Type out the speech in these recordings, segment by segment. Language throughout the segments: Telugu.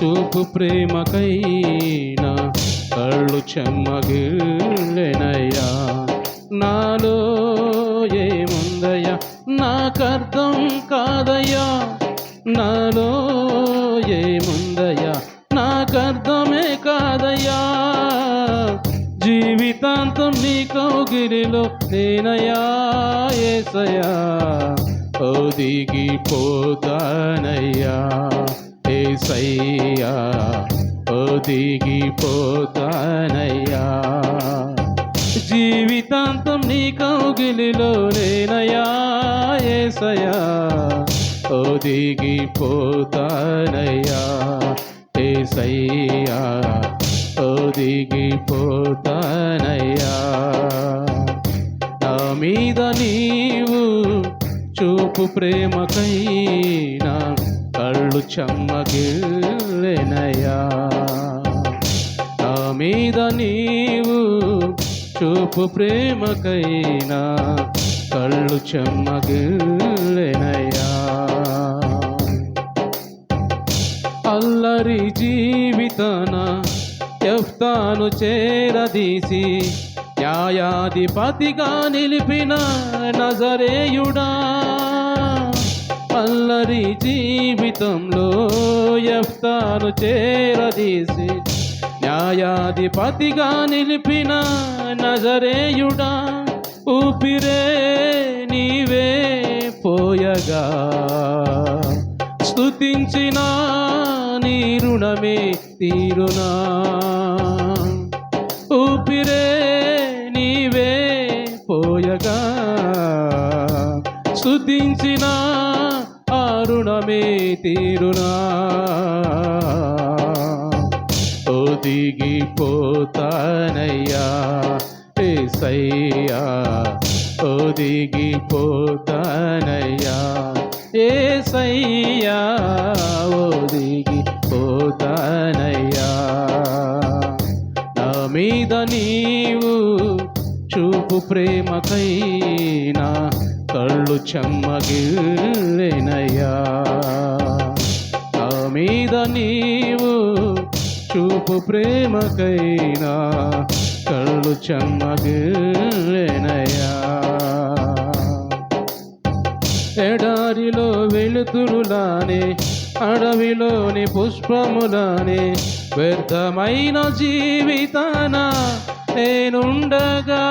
చూపు ప్రేమకైనా కళ్ళు చెమ్మగిల్లెనయ్యా. నాలో ఏముందయ్యా నాకర్థం కాదయ్యా, నాలో ఏముందయ్యా నాకర్థమే కాదయ్యా. జీవితాంతం నీ కౌగిలిలో నేనయ్యా యేసయ్యా, ఒదిగిపోతానయ్యా యేసయ్యా, ఒదిగిపోతానయ్యా. జీవితాంతం నీ కౌగిలిలో నేనయ్యా యేసయ్యా, ఒదిగిపోతానయ్యా యేసయ్యా, ఒదిగిపోతానయ్యా. నా మీద నీవు చూపు ప్రేమకైనా కళ్ళు చెమ్మగిల్లెనయ్యా. నా మీద నీవు చూపు ప్రేమకైనా కళ్ళు చెమ్మగిల్లెనయ్యా. అల్లరి జీవితాన యెఫ్తాను చేరదీసి న్యాయాధిపతిగా నిలిపిన నజరేయుడా. అల్లరి జీవితంలో యెఫ్తాను చేరదీసి న్యాయాధిపతిగా నిలిపిన నజరేయుడా. ఊపిరే నీవే పోయగా స్తుతించిన నీ రుణమే తీరునా. ఊపిరే నీవే పోయగా స్తుతించిన ఆ రుణమే తీరునా. ఒదిగిపోతానయ్యా యేసయ్యా, ఒదిగిపోతానయ్యా యేసయ్యా, ఒదిగిపోతానయ్యా. నా మీద నీవు చూపు ప్రేమకైనా కళ్ళు చెమ్మగిల్లెనయ్యా. నా మీద నీవు చూపు ప్రేమకైనా కళ్ళు చెమ్మగిల్లెనయ్యా. ఎడారిలో వెలుతురులానే అడవిలోని పుష్పములానే వ్యర్థమైన జీవితాన నేనుండగా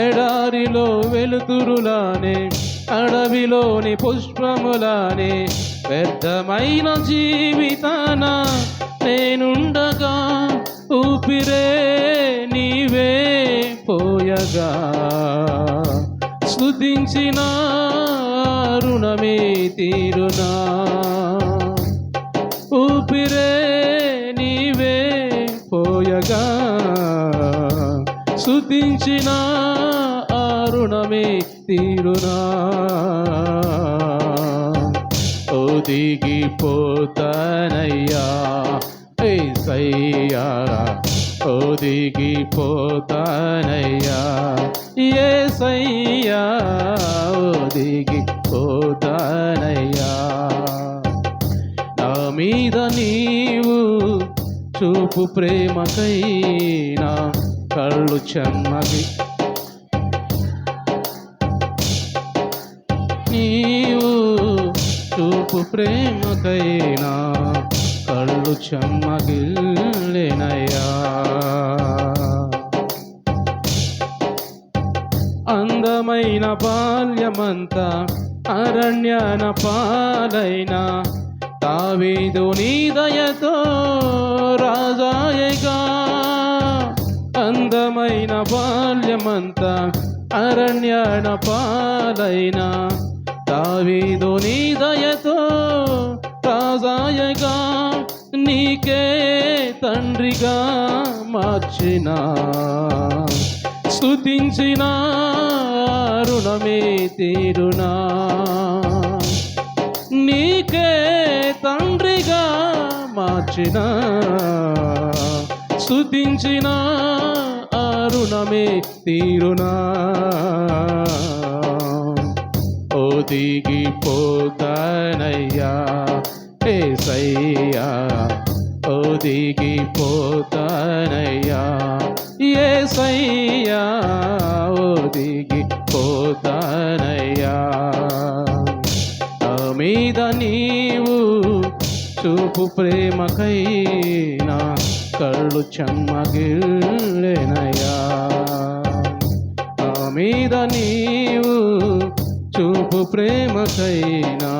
ఎడారిలో వెలుతురులానే అడవిలోని పుష్పములానే వ్యర్థమైన జీవితాన నేనుండగా ఊపిరే నీవే పోయగా స్తుతించిన రుణమే తీరునా. ఊపిరే నీవే పోయగా స్తుతించిన ఆ రుణమే తీరునా. ఒదిగిపోతానయ్యా యేసయ్యా, ఒదిగిపోతానయ్యా యేసయ్యా, ఒదిగిపోతానయ్యా. నా మీద నీవు చూపు ప్రేమకైనా కళ్ళు చెమ్మగి నీవు చూపు ప్రేమకైనా కళ్ళు చెమ్మగిల్లెనయ్యా. అందమైన బాల్యమంతా అరణ్యాన పాలైన దావీదు నీ దయతో రాజాయగా. అందమైన బాల్యమంతా అరణ్యాన పాలైన దావీదు నీ దయతో రాజాయగా. నీకే తండ్రిగా మార్చిన స్తుతించిన రుణమే తీరునా. నీకే తండ్రిగా మార్చిన స్తుతించిన ఆ రుణమే తీరునా. ఒదిగిపోతానయ్యా యేసయ్యా, ఒదిగిపోతానయ్యా యేసయ్యా, ఒదిగిపోతానయ్యా. నా మీద నీవు చూపు ప్రేమకైనా కళ్ళు చెమ్మగిల్లెనయ్యా. నా మీద నీవు చూపు ప్రేమకైనా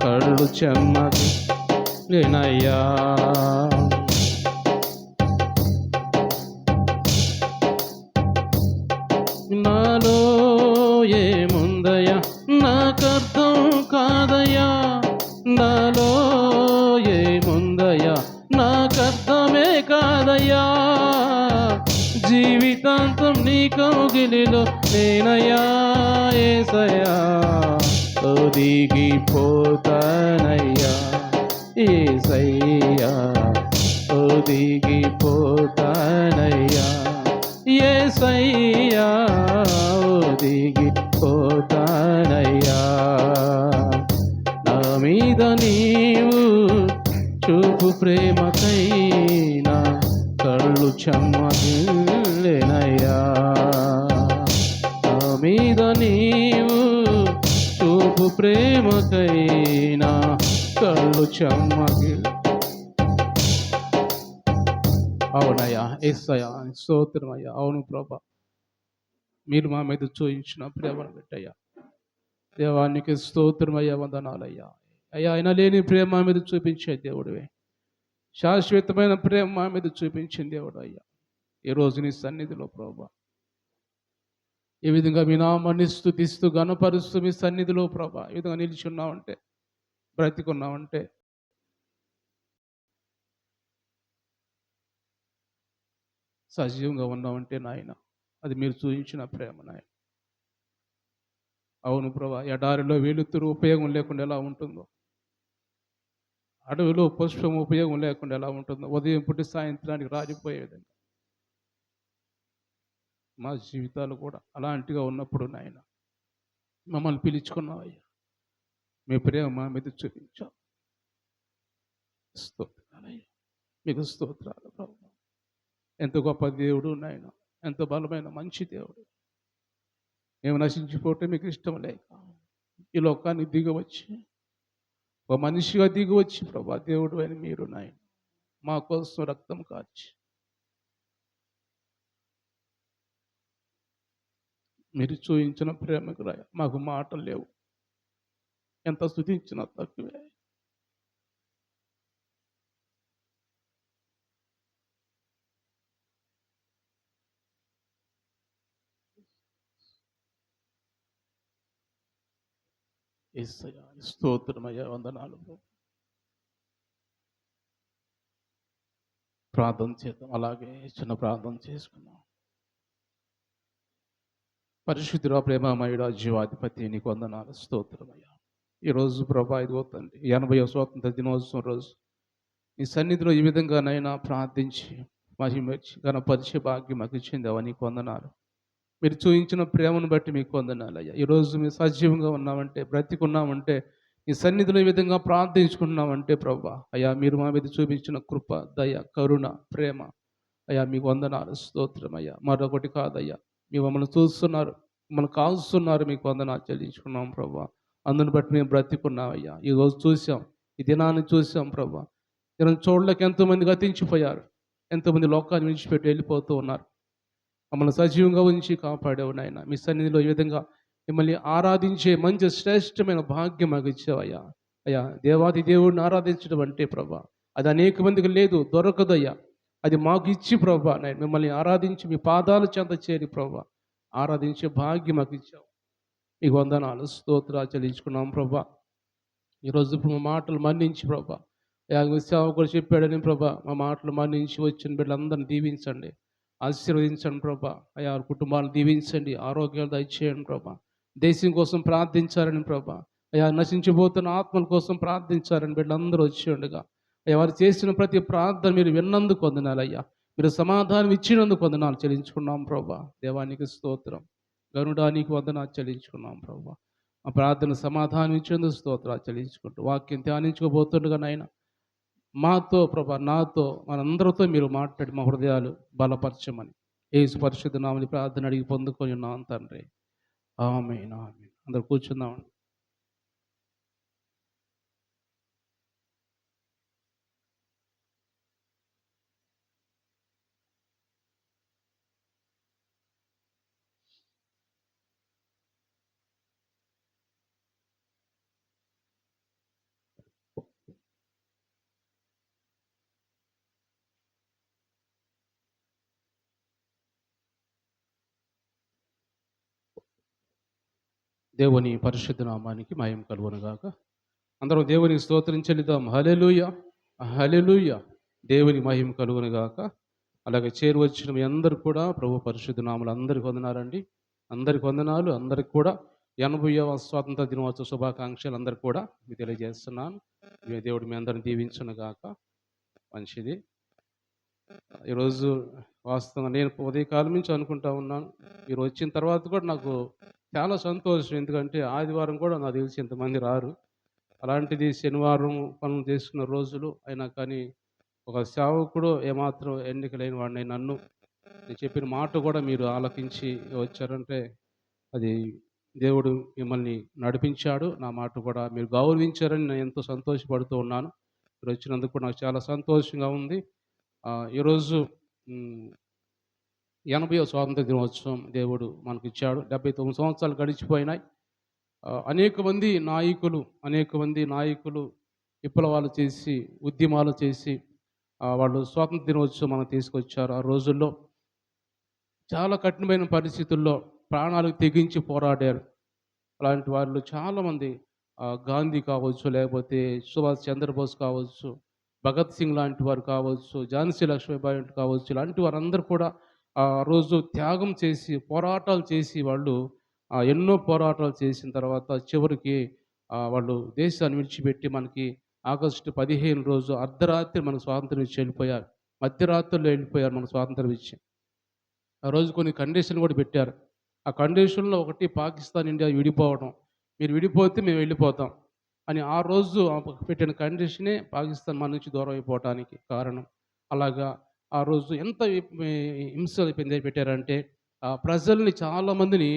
కళ్ళు చెమ్మగిల్లెనయ్యా. నాలో ఏముందయ్యా నాకర్థం కాదయ్యా, నాలో ఏముందయ్యా నాకర్థమే కాదయ్యా. జీవితాంతం నీ కౌగిలిలో నేనయ్యా యేసయ్యా, ఒదిగిపోతానయ్యా యేసయ్యా, ఒదిగిపోతానయ్యా యేసయ్యా, ఒదిగిపోతానయ్యా. నా మీద నీవు చూపు ప్రేమకైనా కళ్ళు చెమ్మగిల్లెనయ్యా. నా మీద నీవు చూపు ప్రేమకైనా కళ్ళు చెమ్మగిల్. అవునయ్యా యేసయ్యా, స్తోత్రమయ్యా. అవును ప్రభా, మీరు మా మీద చూయించిన ప్రేమను పెట్టయ్యా. దేవానికి స్తోత్రమయ్యా, వందనాలయ్యా. అయ్యా ఆయన లేని ప్రేమ మా మీద చూపించే దేవుడివే, శాశ్వతమైన ప్రేమ మా మీద చూపించిన దేవుడు అయ్యా. ఈరోజు నీ సన్నిధిలో ప్రభా ఈ విధంగా మీ నామాన్ని స్తుతిస్తూ ఘనపరుస్తూ మీ సన్నిధిలో ప్రభా ఈ విధంగా నిలిచున్నామంటే, బ్రతికున్నామంటే సజీవంగా ఉన్నామంటే నాయన అది మీరు చూపించిన ప్రేమ నాయన. అవును ప్రభా, ఎడారిలో వెలుతురు ఉపయోగం లేకుండా ఎలా ఉంటుందో, అడవిలో పుష్పం ఉపయోగం లేకుండా ఎలా ఉంటుందో, ఉదయం పుట్టి సాయంత్రానికి రాలిపోయే విధంగా మా జీవితాలు కూడా అలాంటిగా ఉన్నప్పుడు నాయన మమ్మల్ని పిలుచుకున్నావయ్యా. మీ ప్రేమ మా మీద చూపించావు. స్తోత్రాలయ్యా, మీకు స్తోత్రాలు ప్రభు. ఎంత గొప్ప దేవుడు నాయన, ఎంత బలమైన మంచి దేవుడు. మేము నశించిపోతే మీకు ఇష్టం లేక ఈ లోకాన్ని దిగవచ్చి ఒక మనిషిగా దిగవచ్చి ప్రభా దేవుడు అని మీరు నాయన మా కోసం రక్తం కార్చి మీరు చూపించిన ప్రేమకు రాయ మాకు మాటలు లేవు, ఎంత స్తుతించినా తక్కువే. యేసయ్యా స్తోత్రమయ్యా, వందనాలు. ప్రార్థన చేద్దాం, అలాగే చిన్న ప్రార్థన చేసుకున్నాం. పరిశుద్ధుడా, ప్రేమమయుడా, జీవాధిపతి నీకు వందనాలు, స్తోత్రమయ్యా. ఈరోజు ప్రభా ఇదిగో తండ్రి 80వ స్వాతంత్ర దినోత్సవం రోజు ఈ సన్నిధిలో ఈ విధంగానైనా ప్రార్థించి మహిమర్చి ఘనపరిచే భాగ్యం మాకు ఇచ్చిందేవా నీకు వందనాలు. మీరు చూపించిన ప్రేమను బట్టి మీకు వందనాలయ్యా. ఈరోజు మీరు సజీవంగా ఉన్నామంటే, బ్రతికున్నామంటే, ఈ సన్నిధిలో ఈ విధంగా ప్రార్థించుకున్నామంటే ప్రభా అయ్యా మీరు మా మీద చూపించిన కృప, దయ, కరుణ, ప్రేమ అయ్యా మీకు వందనాలు, స్తోత్రం అయ్యా. మరొకటి కాదయ్యా, మీ మమ్మల్ని చూస్తున్నారు, మమ్మల్ని కాల్స్తున్నారు, మీకు వందనాలు చెల్లించుకున్నాం ప్రభా. అందుని బట్టి మేము బ్రతికున్నామయ్యా. ఈరోజు చూసాం, ఈ దినాన్ని చూసాం ప్రభా. దినం చూడలేక ఎంతోమంది గతించిపోయారు, ఎంతోమంది లోకాన్ని విడిచిపెట్టి వెళ్ళిపోతూ ఉన్నారు. మమ్మల్ని సజీవంగా ఉంచి కాపాడేవు నాయన. మీ సన్నిధిలో ఈ విధంగా మిమ్మల్ని ఆరాధించే మంచి శ్రేష్టమైన భాగ్యం మాకు ఇచ్చావయ్యా. అయ్యా దేవాది దేవుడిని ఆరాధించడం అంటే ప్రభా అది అనేక మందికి లేదు, దొరకదయ్యా. అది మాకు ఇచ్చి ప్రభా నేను మిమ్మల్ని ఆరాధించి మీ పాదాల చెంత చేరి ప్రభా ఆరాధించే భాగ్యం మాకు ఇచ్చావు. మీకు వందనాలు, స్తోత్రాలు చెల్లించుకున్నాం ప్రభా. ఈరోజు ఇప్పుడు మా మాటలు మన్నించి ప్రభా సేవకుడు చెప్పాడని ప్రభా మా మాటలు మన్నించి వచ్చిన బిడ్డలందరినీ దీవించండి, ఆశీర్వదించండి ప్రభా. అయ్యా కుటుంబాలను దీవించండి, ఆరోగ్యాలు దయచేయండి ప్రభా. దేశం కోసం ప్రార్థించారని ప్రభా అయ్యా నశించిపోతున్న ఆత్మల కోసం ప్రార్థించారని బిడ్డలందరూ వచ్చి ఉండగా అయ్యా వారు చేసిన ప్రతి ప్రార్థన మీరు విన్నందుకు వందనాలయ్యా. మీరు సమాధానం ఇచ్చినందుకు వందనాలు చెల్లించుకున్నాం ప్రభా. దేవానికి స్తోత్రం. గరుడానికి వందనాలు చెల్లించుకున్నాం ప్రభా. మా ప్రార్థన సమాధానం ఇచ్చినందుకు స్తోత్రాలు చెల్లించుకుంటూ వాక్యం ధ్యానించుకోబోతుండగా నాయన మాతో ప్రభా, నాతో మనందరితో మీరు మాట్లాడి మా హృదయాలు బలపరచమని యేసు పరిశుద్ధ నామమున ప్రార్థన అడిగి పొందుకొని ఉన్నాం తండ్రి. ఆమేన్, ఆమేన్. అందరూ కూర్చుందామండి. దేవుని పరిశుద్ధ నామానికి మహిమ కలుగును గాక. అందరం దేవునికి స్తోత్రం చెల్లిద్దాం. హల్లెలూయా, హల్లెలూయా. దేవుని మహిమ కలుగును గాక. అలాగే చేరువచ్చిన మీ అందరూ కూడా ప్రభు పరిశుద్ధ నామములు అందరికి వందనాలండి. అందరికి వందనాలు. అందరికి కూడా 80వ స్వాతంత్ర దినోత్సవ శుభాకాంక్షలు అందరికి కూడా మీకు తెలియజేస్తున్నాను. దేవుడు మీ అందరిని దీవించును గాక. మంచిది. ఈరోజు వాస్తవంగా నేను ఉదయకాలం నుంచి అనుకుంటా ఉన్నాను. మీరు వచ్చిన తర్వాత కూడా నాకు చాలా సంతోషం. ఎందుకంటే ఆదివారం కూడా నాకు తెలిసి ఇంతమంది రారు. అలాంటిది శనివారం పనులు చేసుకున్న రోజులు అయినా కానీ ఒక సేవకుడు ఏమాత్రం ఎన్నిక లేని వాడిని నన్ను నేను చెప్పిన మాట కూడా మీరు ఆలకించి వచ్చారంటే అది దేవుడు మిమ్మల్ని నడిపించాడు. నా మాట కూడా మీరు గౌరవించారని నేను ఎంతో సంతోషపడుతూ ఉన్నాను. మీరు వచ్చినందుకు కూడా నాకు చాలా సంతోషంగా ఉంది. ఈరోజు 80వ స్వాతంత్ర దినోత్సవం దేవుడు మనకిచ్చాడు. 79 సంవత్సరాలు గడిచిపోయినాయి. అనేక మంది నాయకులు విప్లవాలు చేసి, ఉద్యమాలు చేసి వాళ్ళు స్వాతంత్ర దినోత్సవం మనకు తీసుకొచ్చారు. ఆ రోజుల్లో చాలా కఠినమైన పరిస్థితుల్లో ప్రాణాలకు తెగించి పోరాడారు. అలాంటి వాళ్ళు చాలామంది గాంధీ కావచ్చు, లేకపోతే సుభాష్ చంద్రబోస్ కావచ్చు, భగత్ సింగ్ లాంటి వారు కావచ్చు, ఝాన్సీ లక్ష్మీబాయి కావచ్చు, ఇలాంటి వారందరూ కూడా ఆ రోజు త్యాగం చేసి, పోరాటాలు చేసి వాళ్ళు ఎన్నో పోరాటాలు చేసిన తర్వాత చివరికి వాళ్ళు దేశాన్ని విడిచిపెట్టి మనకి ఆగస్టు 15 రోజు అర్ధరాత్రి మనకు స్వాతంత్రం ఇచ్చి వెళ్ళిపోయారు. మధ్యరాత్రుల్లో వెళ్ళిపోయారు మనకు స్వాతంత్రం ఇచ్చి. ఆ రోజు కొన్ని కండిషన్లు కూడా పెట్టారు. ఆ కండిషన్‌లో ఒకటి పాకిస్తాన్, ఇండియా విడిపోవడం. మీరు విడిపోతే మేము వెళ్ళిపోతాం అని ఆ రోజు పెట్టిన కండిషనే పాకిస్తాన్ మన నుంచి దూరం అయిపోవటానికి కారణం. అలాగా ఆ రోజు ఎంత హింసలు పెట్టారంటే ప్రజల్ని చాలామందిని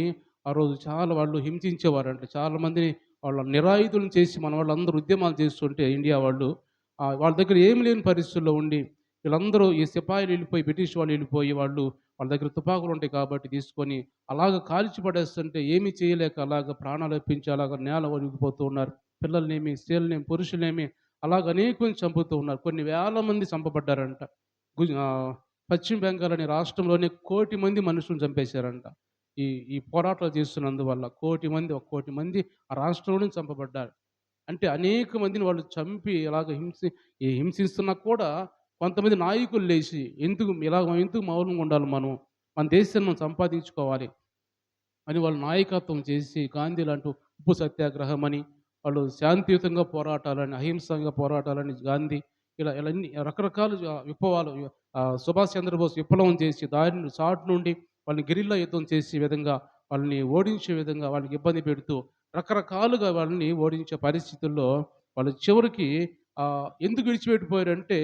ఆ రోజు చాలా వాళ్ళు హింసించేవారంట. చాలామందిని వాళ్ళ నిరాయుధులను చేసి మన వాళ్ళందరూ ఉద్యమాలు చేస్తుంటే ఇండియా వాళ్ళు వాళ్ళ దగ్గర ఏమి లేని పరిస్థితుల్లో ఉండి వీళ్ళందరూ ఈ సిపాయిలు వెళ్ళిపోయి బ్రిటిష్ వాళ్ళు వెళ్ళిపోయి వాళ్ళ దగ్గర తుపాకులు ఉంటాయి కాబట్టి తీసుకొని అలాగ కాల్చి పడేస్తుంటే ఏమీ చేయలేక అలాగ ప్రాణాలు అర్పించి అలాగ నేల ఒరిగిపోతూ ఉన్నారు. పిల్లల్నేమి, స్త్రీలనేమి, పురుషులనేమి అలాగ అనేకుల్ని చంపుతూ ఉన్నారు. కొన్ని వేల మంది చంపబడ్డారంట. పశ్చిమ బెంగాల్ అనే రాష్ట్రంలోనే 1,00,00,000 మంది మనుషులను చంపేశారంట. ఈ ఈ పోరాటాలు చేస్తున్నందువల్ల 1,00,00,000 మంది ఆ రాష్ట్రంలోనే చంపబడ్డారు. అంటే అనేక మందిని వాళ్ళు చంపి ఇలాగ హింసిస్తున్నా కూడా కొంతమంది నాయకులు లేచి ఎందుకు మౌనంగా ఉండాలి మనం? మన దేశాన్ని మనం సంపాదించుకోవాలి అని వాళ్ళు నాయకత్వం చేసి గాంధీ లాంటి ఉప్పు సత్యాగ్రహం అని వాళ్ళు శాంతియుతంగా పోరాటాలని, అహింసంగా పోరాటాలని గాంధీ ఇలాన్ని రకరకాల విప్లవాలు సుభాష్ చంద్రబోస్ విప్లవం చేసి దారిని చాటు నుండి వాళ్ళని గెరిల్లా యుద్ధం చేసే విధంగా వాళ్ళని ఓడించే విధంగా వాళ్ళకి ఇబ్బంది పెడుతూ రకరకాలుగా వాళ్ళని ఓడించే పరిస్థితుల్లో వాళ్ళు చివరికి ఎందుకు విడిచిపెట్టిపోయారంటే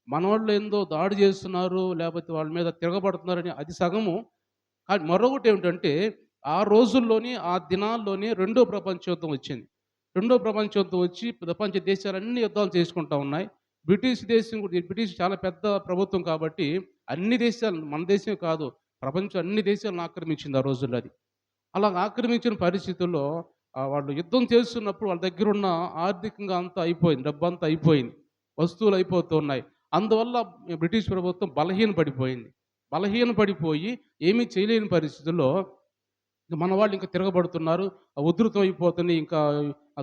మనోళ్ళు ఏందో దాడి చేస్తున్నారు, లేకపోతే వాళ్ళ మీద తిరగబడుతున్నారని అది సగము. కానీ మరొకటి ఏమిటంటే ఆ రోజుల్లోనే ఆ దినాల్లోనే రెండో ప్రపంచ యుద్ధం వచ్చింది. రెండో ప్రపంచ యుద్ధం వచ్చి ప్రపంచ దేశాలన్నీ యుద్ధాలు చేసుకుంటా ఉన్నాయి. బ్రిటిష్ చాలా పెద్ద ప్రభుత్వం కాబట్టి అన్ని దేశాలు, మన దేశమే కాదు ప్రపంచం అన్ని దేశాలను ఆక్రమించింది ఆ రోజుల్లో అది. అలా ఆక్రమించిన పరిస్థితుల్లో వాళ్ళు యుద్ధం చేస్తున్నప్పుడు వాళ్ళ దగ్గరున్న ఆర్థికంగా అంతా అయిపోయింది. డబ్బంతా అయిపోయింది. వస్తువులు అయిపోతున్నాయి. అందువల్ల బ్రిటిష్ ప్రభుత్వం బలహీన పడిపోయి ఏమీ చేయలేని పరిస్థితుల్లో మన వాళ్ళు ఇంకా తిరగబడుతున్నారు. ఉధృతం అయిపోతున్నాయి. ఇంకా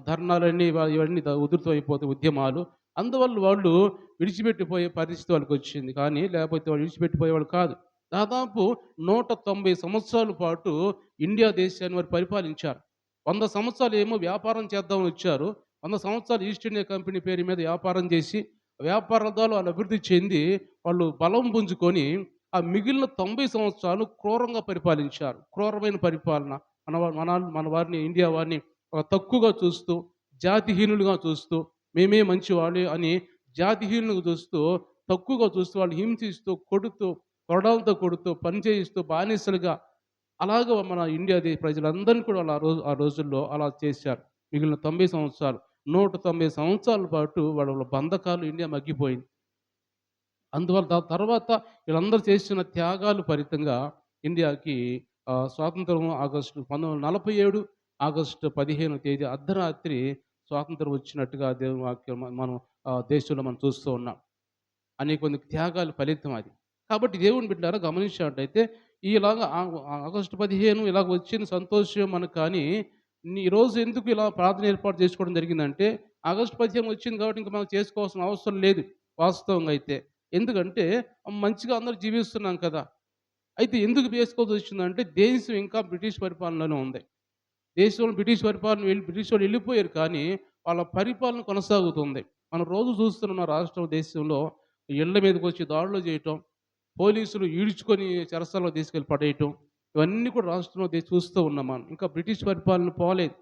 ధర్నాలన్నీ ఇవన్నీ ఉధృతం అయిపోతాయి ఉద్యమాలు. అందువల్ల వాళ్ళు విడిచిపెట్టిపోయే పరిస్థితి వాళ్ళకొచ్చింది. కానీ లేకపోతే వాళ్ళు విడిచిపెట్టిపోయేవాళ్ళు కాదు. దాదాపు 190 సంవత్సరాల పాటు ఇండియా దేశాన్ని వారు పరిపాలించారు. 100 సంవత్సరాలు ఏమో వ్యాపారం చేద్దామని వచ్చారు. 100 సంవత్సరాలు ఈస్ట్ ఇండియా కంపెనీ పేరు మీద వ్యాపారం చేసి వ్యాపారాల ద్వారా వాళ్ళు అభివృద్ధి చెంది వాళ్ళు బలం పుంజుకొని ఆ మిగిలిన 90 సంవత్సరాలు క్రూరంగా పరిపాలించారు. క్రూరమైన పరిపాలన. మన వారిని ఇండియా వారిని తక్కువగా చూస్తూ, జాతిహీనులుగా చూస్తూ, మేమే మంచివాళ్ళు అని జాతిహీనులుగా చూస్తూ, తక్కువగా చూస్తూ, వాళ్ళని హింసిస్తూ, కొడుతూ, కొరడాలతో కొడుతూ, పని చేయిస్తూ, బానిసలుగా అలాగ మన ఇండియా ప్రజలందరిని కూడా వాళ్ళు ఆ రోజుల్లో అలా చేశారు. మిగిలిన 90 సంవత్సరాలు. 190 సంవత్సరాల పాటు వాళ్ళ బంధకాలు ఇండియా మగ్గిపోయింది. అందువల్ల తర్వాత వీళ్ళందరూ చేసిన త్యాగాలు ఫలితంగా ఇండియాకి స్వాతంత్రం ఆగస్టు 1947 ఆగస్టు 15వ తేదీ అర్ధరాత్రి స్వాతంత్రం వచ్చినట్టుగా దేవుని వాక్యం మనం దేశంలో మనం చూస్తూ ఉన్నాం. అనేక మంది త్యాగాలు ఫలితం అది. కాబట్టి దేవుని బిడ్డలారా గమనించినట్టయితే ఇలాగ ఆగస్టు 15 ఇలాగ వచ్చిన సంతోషం మనకు కానీ ఈరోజు ఎందుకు ఇలా ప్రార్థన ఏర్పాటు చేసుకోవడం జరిగిందంటే ఆగస్టు 15 వచ్చింది కాబట్టి ఇంక మనం చేసుకోవాల్సిన అవసరం లేదు వాస్తవంగా అయితే. ఎందుకంటే మంచిగా అందరూ జీవిస్తున్నాం కదా! అయితే ఎందుకు చేసుకోవాల్సి వచ్చిందంటే దేశం ఇంకా బ్రిటిష్ పరిపాలనలోనే ఉంది. దేశంలో బ్రిటిష్ పరిపాలన బ్రిటిష్ వాళ్ళు వెళ్ళిపోయారు కానీ వాళ్ళ పరిపాలన కొనసాగుతుంది. మనం రోజు చూస్తున్నాం రాష్ట్రం దేశంలో ఇళ్ళ మీదకొచ్చి దాడులు చేయటం, పోలీసులు ఈడ్చుకొని చెరసాలలో తీసుకెళ్ళి పడేయటం, ఇవన్నీ కూడా రాష్ట్రంలో చూస్తూ ఉన్నాం మనం. ఇంకా బ్రిటిష్ పరిపాలన పోలేదు.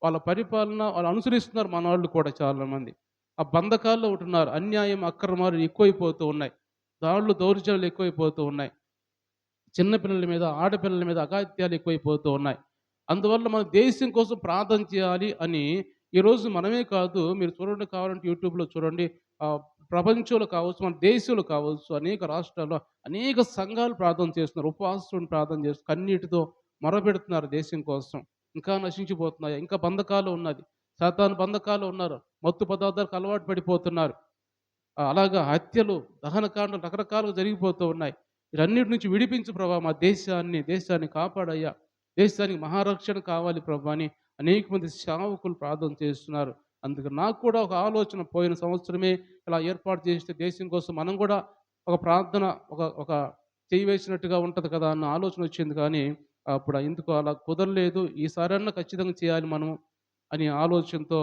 వాళ్ళ పరిపాలన వాళ్ళు అనుసరిస్తున్నారు మనవాళ్ళు కూడా చాలామంది. ఆ బంధకాల్లో ఉంటున్నారు. అన్యాయం, అక్రమాలు ఎక్కువైపోతూ ఉన్నాయి. దాడులు, దౌర్జన్యాలు ఎక్కువైపోతూ ఉన్నాయి. చిన్న పిల్లల మీద, ఆడపిల్లల మీద అఘాయిత్యాలు ఎక్కువైపోతూ ఉన్నాయి. అందువల్ల మన దేశం కోసం ప్రార్థన చేయాలి అని ఈరోజు మనమే కాదు, మీరు చూడండి కావాలంటే యూట్యూబ్‌లో చూడండి. ప్రపంచంలో కావచ్చు, మన దేశంలో కావచ్చు, అనేక రాష్ట్రాల్లో అనేక సంఘాలు ప్రార్థన చేస్తున్నారు. ఉపవాసం ప్రార్థన చేస్తూ కన్నీటితో మొరపెడుతున్నారు దేశం కోసం. ఇంకా నశించిపోతున్నాయి. ఇంకా బంధకాలు ఉన్నది. సాతాను బంధకాలు ఉన్నారు. మత్తు పదార్థాలకు అలవాటు పడిపోతున్నారు. అలాగా హత్యలు, దహనకాండలు రకరకాలుగా జరిగిపోతూ ఉన్నాయి. వీటన్నిటి నుంచి విడిపించు ప్రభా మా దేశాన్ని కాపాడయ్యా. దేశానికి మహారక్షణ కావాలి ప్రభా అని అనేక మంది సేవకులు ప్రార్థన చేస్తున్నారు. అందుకు నాకు కూడా ఒక ఆలోచన పోయిన సంవత్సరమే ఇలా ఏర్పాటు చేస్తే దేశం కోసం మనం కూడా ఒక ప్రార్థన ఒక చేయి వేసినట్టుగా ఉంటది కదా అన్న ఆలోచన వచ్చింది. కానీ అప్పుడు ఎందుకో అలా కుదరలేదు. ఈసారన్నా ఖచ్చితంగా చేయాలి మనం అని ఆలోచనతో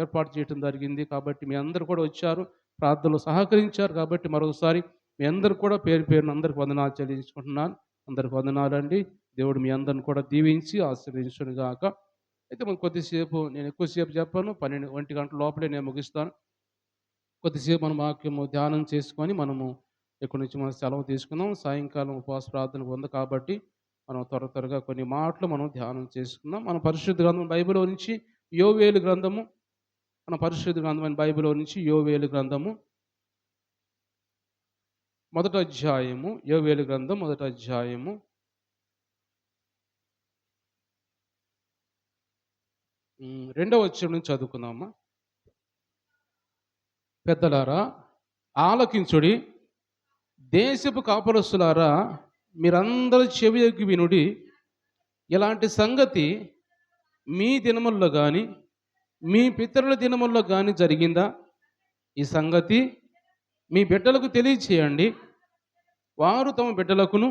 ఏర్పాటు చేయడం జరిగింది. కాబట్టి మీ అందరూ కూడా వచ్చారు. ప్రార్థనలో సహకరించారు కాబట్టి మరొకసారి మీ అందరూ కూడా పేరు పేరున అందరికి వందనాలు చెల్లించుకుంటున్నాను. అందరికి వందనాలండి. దేవుడు మీ అందరిని కూడా దీవించి ఆశీర్వదించును గాక. అయితే మనం కొద్దిసేపు, నేను ఎక్కువసేపు చెప్పను, 1 గంటల లోపలే నేను ముగిస్తాను. కొద్దిసేపు మనం వాక్యము ధ్యానం చేసుకొని మనము ఇక్కడి నుంచి మనం సెలవు తీసుకుందాం. సాయంకాలం ఉపవాస ప్రార్థనకు ఉంది కాబట్టి మనం త్వరగా కొన్ని మాటలు మనం ధ్యానం చేసుకుందాం. మన పరిశుద్ధ గ్రంథం బైబిల్లో నుంచి యోవేలు గ్రంథము, మన పరిశుద్ధ గ్రంథమైన బైబిల్లో నుంచి యోవేలు గ్రంథము మొదటి అధ్యాయము, యోవేలు గ్రంథం మొదటి అధ్యాయము 2వ వచనం నుంచి చదువుకుందామా. పెద్దలారా ఆలకించుడి, దేశపు కాపరస్తులారా మీరందరూ చెవియొగ్గి వినుడి. ఇలాంటి సంగతి మీ దినముల్లో కానీ మీ పితరుల దినముల్లో కానీ జరిగిందా? ఈ సంగతి మీ బిడ్డలకు తెలియచేయండి. వారు తమ బిడ్డలకును,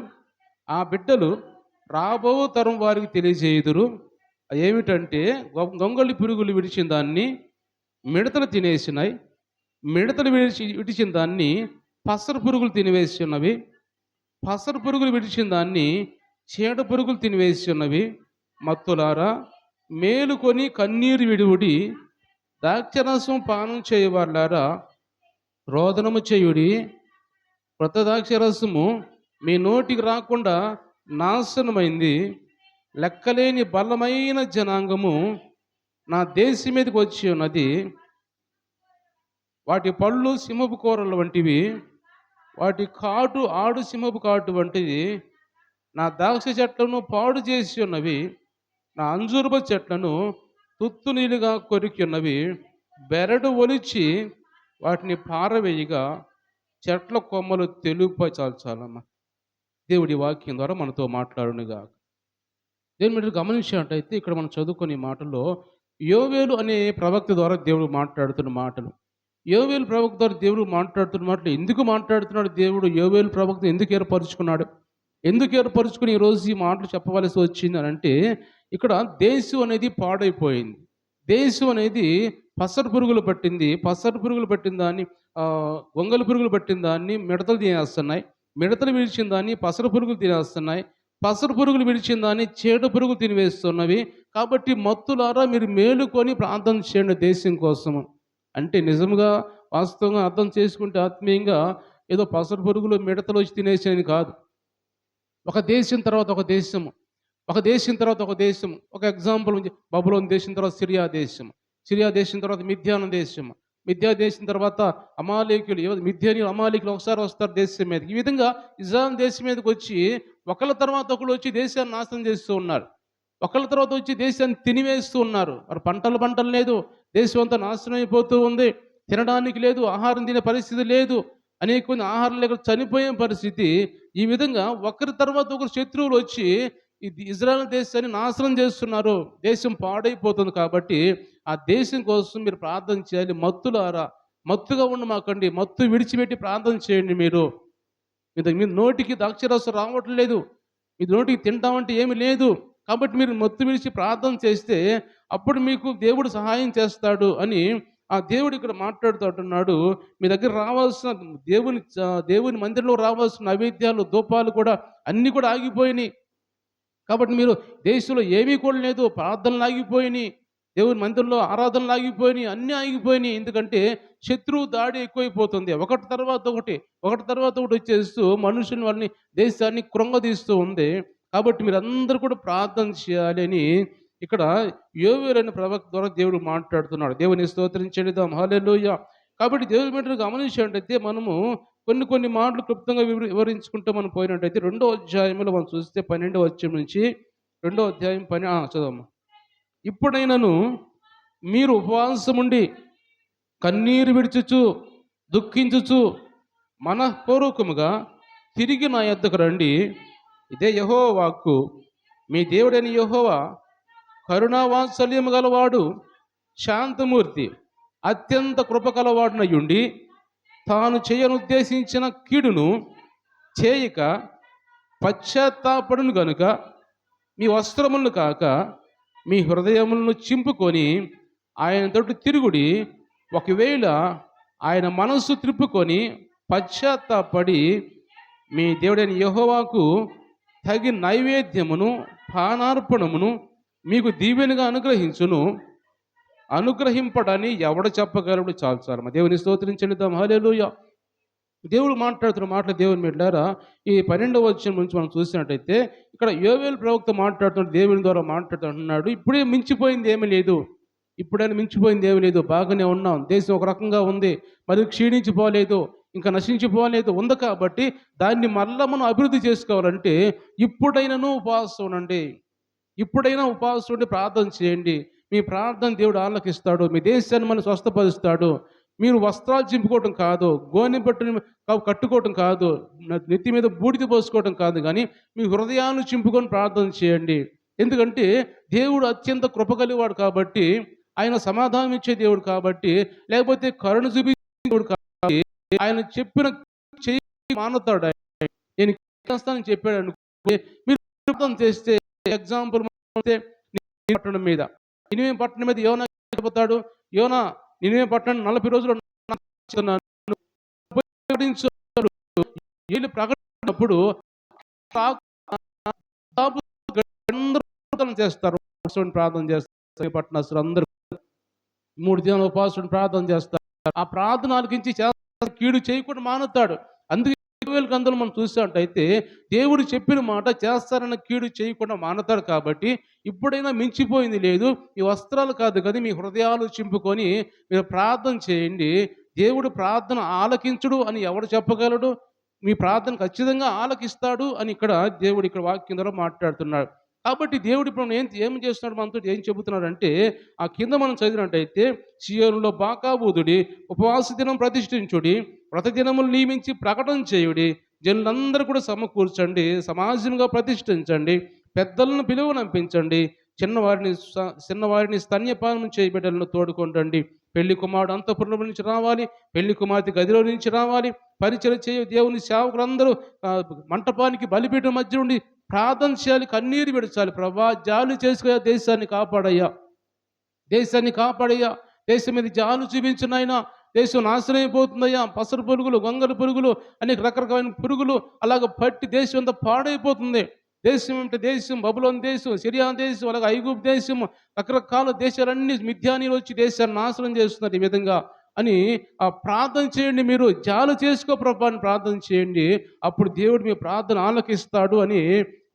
ఆ బిడ్డలు రాబో తరం వారికి తెలియజేయుదురు. ఏమిటంటే గొంగళి పురుగులు విడిచిన దాన్ని మిడతలు తినేసినాయి, మిడతలు విడిచిన దాన్ని పసరు పురుగులు తినివేసి ఉన్నవి, పసరు పురుగులు విడిచిన దాన్ని చీడ పురుగులు తినివేసి ఉన్నవి. మత్తులారా మేలుకొని కన్నీరు విడువుడి, ద్రాక్షరసం పానం చేయవారులారా రోదనము చేయుడి. క్రొత్త ద్రాక్షరసము మీ నోటికి రాకుండా నాశనమైంది. లెక్కలేని బలమైన జనాంగము నా దేశం మీదకి వచ్చి ఉన్నది. వాటి పళ్ళు సింహపు కూరల వంటివి, వాటి కాటు ఆడు సింహపు కాటు వంటిది. నా ద్రాక్ష చెట్లను పాడు చేసి ఉన్నవి, నా అంజూరపు చెట్లను తుత్తు నీళ్ళుగా కొరికి ఉన్నవి. బెరడు ఒలిచి వాటిని పారవేయగా చెట్ల కొమ్మలు చాలమ్మా. దేవుడి వాక్యం ద్వారా మనతో మాట్లాడునుగా. దేవుని మీరు గమనించినట్టయితే ఇక్కడ మనం చదువుకునే మాటల్లో యోవేలు అనే ప్రవక్త ద్వారా దేవుడు మాట్లాడుతున్న మాటలు. యోవేలు ప్రవక్త ద్వారా దేవుడు మాట్లాడుతున్న మాటలు ఎందుకు మాట్లాడుతున్నాడు? దేవుడు యోవేలు ప్రవక్త ఎందుకు ఏర్పరుచుకున్నాడు? ఎందుకు ఏర్పరుచుకుని ఈరోజు ఈ మాటలు చెప్పవలసి వచ్చింది అని అంటే, ఇక్కడ దేశం అనేది పాడైపోయింది. దేశం అనేది పసరు పురుగులు పట్టింది. పసరు పురుగులు పట్టిన దాన్ని గొంగళి పురుగులు పట్టిన దాన్ని మిడతలు తినేస్తున్నాయి. మిడతలు విడిచిన దాన్ని పసరు పురుగులు తినేస్తున్నాయి. పసరు పురుగులు విడిచిన దాన్ని చీడ పురుగులు తినివేస్తున్నవి. కాబట్టి మత్తులారా మీరు మేలుకొని ప్రార్థన చేయండి దేశం కోసము. అంటే నిజంగా వాస్తవంగా అర్థం చేసుకుంటే ఆత్మీయంగా ఏదో పసరు పురుగులు మిడతలు వచ్చి తినేసేది కాదు. ఒక దేశం తర్వాత ఒక దేశము. ఒక దేశం తర్వాత ఒక దేశం. ఒక ఎగ్జాంపుల్ ఉంది. బబులోను దేశం తర్వాత సిరియా దేశం. సిరియా దేశం తర్వాత మిద్యాను దేశం. మిద్యా దేశం తర్వాత అమాలేకులు, మిద్యానీయులు, అమాలేకులు ఒకసారి వస్తారు దేశం మీదకి. ఈ విధంగా ఇజ్రాయెల్ దేశం మీదకి వచ్చి ఒకళ్ళ తర్వాత ఒకళ్ళు వచ్చి దేశాన్ని నాశనం చేస్తూ ఉన్నారు. ఒకళ్ళ తర్వాత వచ్చి దేశాన్ని తినివేస్తూ ఉన్నారు. మరి పంటలు లేదు. దేశం అంతా నాశనం అయిపోతూ ఉంది. తినడానికి లేదు, ఆహారం తినే పరిస్థితి లేదు. అనేక మంది ఆహారం లేక చనిపోయే పరిస్థితి. ఈ విధంగా ఒకరి తర్వాత ఒకరు శత్రువులు వచ్చి ఇది ఇజ్రాయెల్ దేశాన్ని నాశనం చేస్తున్నారు. దేశం పాడైపోతుంది. కాబట్టి ఆ దేశం కోసం మీరు ప్రార్థన చేయాలి. మత్తులారా, మత్తుగా ఉండమాకండి. మత్తు విడిచిపెట్టి ప్రార్థన చేయండి. మీరు మీ నోటికి ద్రాక్షరసం రావటం లేదు. మీ నోటికి తింటామంటే ఏమి లేదు. కాబట్టి మీరు మత్తు విడిచి ప్రార్థన చేస్తే అప్పుడు మీకు దేవుడు సహాయం చేస్తాడు అని ఆ దేవుడు ఇక్కడ మాట్లాడుతుంటున్నాడు. మీ దగ్గర రావాల్సిన దేవుని మందిరంలో రావాల్సిన నైవేద్యాలు, ధూపాలు కూడా అన్నీ కూడా ఆగిపోయినాయి. కాబట్టి మీరు దేశంలో ఏమీ కూడా లేదు. ప్రార్థనలు ఆగిపోయినాయి. దేవుని మందిరంలో ఆరాధనలు ఆగిపోయినాయి. అన్నీ ఆగిపోయినాయి. ఎందుకంటే శత్రువు దాడి ఎక్కువైపోతుంది. ఒకటి తర్వాత ఒకటి వచ్చేస్తూ మనుషుని వాళ్ళని, దేశాన్ని కృంగదీస్తూ ఉంది. కాబట్టి మీరందరూ కూడా ప్రార్థన చేయాలి అని ఇక్కడ యోవేలు అనే ప్రవక్త ద్వారా దేవుడు మాట్లాడుతున్నాడు. దేవుని స్తోత్రం చెల్లిద్దాం. హల్లెలూయా. కాబట్టి దేవుని బిడ్డలు గమనించినట్టయితే మనము కొన్ని మాటలు క్లుప్తంగా వివరించుకుంటూ మనం పోయినట్టయితే 2వ అధ్యాయంలో మనం చూస్తే 12వ వచనం నుంచి 2వ అధ్యాయం చదవమ్మా. ఇప్పుడైనను మీరు ఉపవాసముండి కన్నీరు విడుచుచు దుఃఖించుచు మనఃపూర్వకముగా తిరిగి నా యొద్దకు రండి. ఇదే యెహోవా వాక్కు. మీ దేవుడైన యెహోవా కరుణావాత్సల్యము గలవాడు, శాంతమూర్తి, అత్యంత కృపగలవాడునయుండి తాను చేయనుద్దేశించిన కీడును చేయక పశ్చాత్తాపడును గనుక మీ వస్త్రములను కాక మీ హృదయములను చింపుకొని ఆయన తోటి తిరుగుడి. ఒకవేళ ఆయన మనస్సు త్రిప్పుకొని పశ్చాత్తాపడి మీ దేవుడైన యెహోవాకు తగిన నైవేద్యమును పానార్పణమును మీకు దీవెనగా అనుగ్రహింపడని ఎవడు చెప్పగలడు? చాలు మా దేవుని స్తోత్రం చెల్లిద్దాం. హల్లెలూయా. దేవుడు మాట్లాడుతున్న మాటలు దేవుని బిడ్డలారా, ఈ 12వ వచనం నుంచి మనం చూసినట్టయితే ఇక్కడ యోవేలు ప్రవక్త మాట్లాడుతున్న దేవుని ద్వారా మాట్లాడుతున్నాడు. ఇప్పుడే మించిపోయింది ఏమీ లేదు. ఇప్పుడైనా మించిపోయింది ఏమీ లేదు. బాగానే ఉన్నాం. దేశం ఒక రకంగా ఉంది. మరి క్షీణించిపోలేదు, ఇంకా నశించిపోలేదు ఉంది. కాబట్టి దాన్ని మళ్ళా మనం అభివృద్ధి చేసుకోవాలంటే ఇప్పుడైనాను ఉపవాసం ఉండండి. ఇప్పుడైనా ఉపవాసం ఉండి ప్రార్థన చేయండి. మీ ప్రార్థన దేవుడు ఆలకిస్తాడు. మీ దేశాన్ని మనం స్వస్థపరుస్తాడు. మీరు వస్త్రాలు చింపుకోవటం కాదు, గోనె పట్టుని కట్టుకోవటం కాదు, నెత్తి మీద బూడిద పోసుకోవటం కాదు, కానీ మీ హృదయాన్ని చింపుకొని ప్రార్థన చేయండి. ఎందుకంటే దేవుడు అత్యంత కృపగలివాడు కాబట్టి, ఆయన సమాధానం ఇచ్చే దేవుడు కాబట్టి, లేకపోతే కరుణ చూపించే దేవుడు కాబట్టి ఆయన చెప్పిన చేయి మానుతాడు. నేను చేస్తానని చెప్పాడు అనుకో, మీరు ప్రార్థన చేస్తే ఎగ్జాంపుల్ పట్టణం మీద, నినివే పట్టణం మీద యోనా చెబుతాడు. యోనా నినివే పట్టణం 40 రోజులు ప్రకటించినప్పుడు చేస్తారు, ప్రార్థన చేస్తారు. పట్టణస్తులు అందరూ 3 దినాలు ఉపవాసం ప్రార్థన చేస్తారు. ఆ ప్రార్థన ఆలకించి కీడు చేయకుండా మానుతాడు. అందుకే గ్రంథంలో మనం చూసినట్టయితే దేవుడు చెప్పిన మాట చేస్తారన్న కీడు చేయకుండా మానతాడు. కాబట్టి ఇప్పుడైనా మించిపోయింది లేదు. ఈ వస్త్రాలు కాదు కదా, మీ హృదయాలు చింపుకొని మీరు ప్రార్థన చేయండి. దేవుడు ప్రార్థన ఆలకించుడు అని ఎవడు చెప్పగలడు? మీ ప్రార్థన ఖచ్చితంగా ఆలకిస్తాడు అని ఇక్కడ దేవుడు ఇక్కడ వాక్యం ద్వారా మాట్లాడుతున్నాడు. కాబట్టి దేవుడు ఇప్పుడు ఏం చేస్తున్నాడు, మనతో ఏం చెబుతున్నాడంటే, ఆ కింద మనం చదివినట్టయితే సియోనులో బాకాబూదుడి, ఉపవాస దినం ప్రతిష్ఠించుడి, వ్రత దినములు నియమించి ప్రకటన చేయుడి, జనులందరూ కూడా సమకూర్చండి, సమాజంగా ప్రతిష్ఠించండి, పెద్దలను పిలువనంపించండి, చిన్నవారిని స్తన్యపానం చేయబిడ్డలను తోడుకొండండి. పెళ్లి కుమారుడు అంతఃపురం నుంచి రావాలి, పెళ్లి కుమార్తె గదిలో నుంచి రావాలి. పరిచయం చేయు దేవుని సేవకులందరూ మంటపానికి బలిపీఠం మధ్య నుండి ప్రార్థన చేయాలి, కన్నీరు విడచాలి. ప్రభా జాలు చేసుకునే దేశాన్ని కాపాడయ్యా, దేశాన్ని కాపాడయ్యా. దేశం మీద జాలు చూపించు నాయనా. దేశం నాశనం అయిపోతుందయ్యా. పసరు పురుగులు, గొంగళి పురుగులు, అనేక రకరకాలైన పురుగులు అలాగ పట్టి దేశం అంతా పాడైపోతుంది. దేశం అంటే దేశం, బబులోను దేశం, సిరియా దేశం, అలాగే ఐగుప్తు దేశం, రకరకాల దేశాలన్నీ మిథ్యానీయులు వచ్చి దేశాన్ని నాశనం చేస్తున్నారు ఈ విధంగా అని ప్రార్థన చేయండి. మీరు జాలు చేసుకో ప్రభా అని ప్రార్థన చేయండి. అప్పుడు దేవుడు మీ ప్రార్థన ఆలకిస్తాడు అని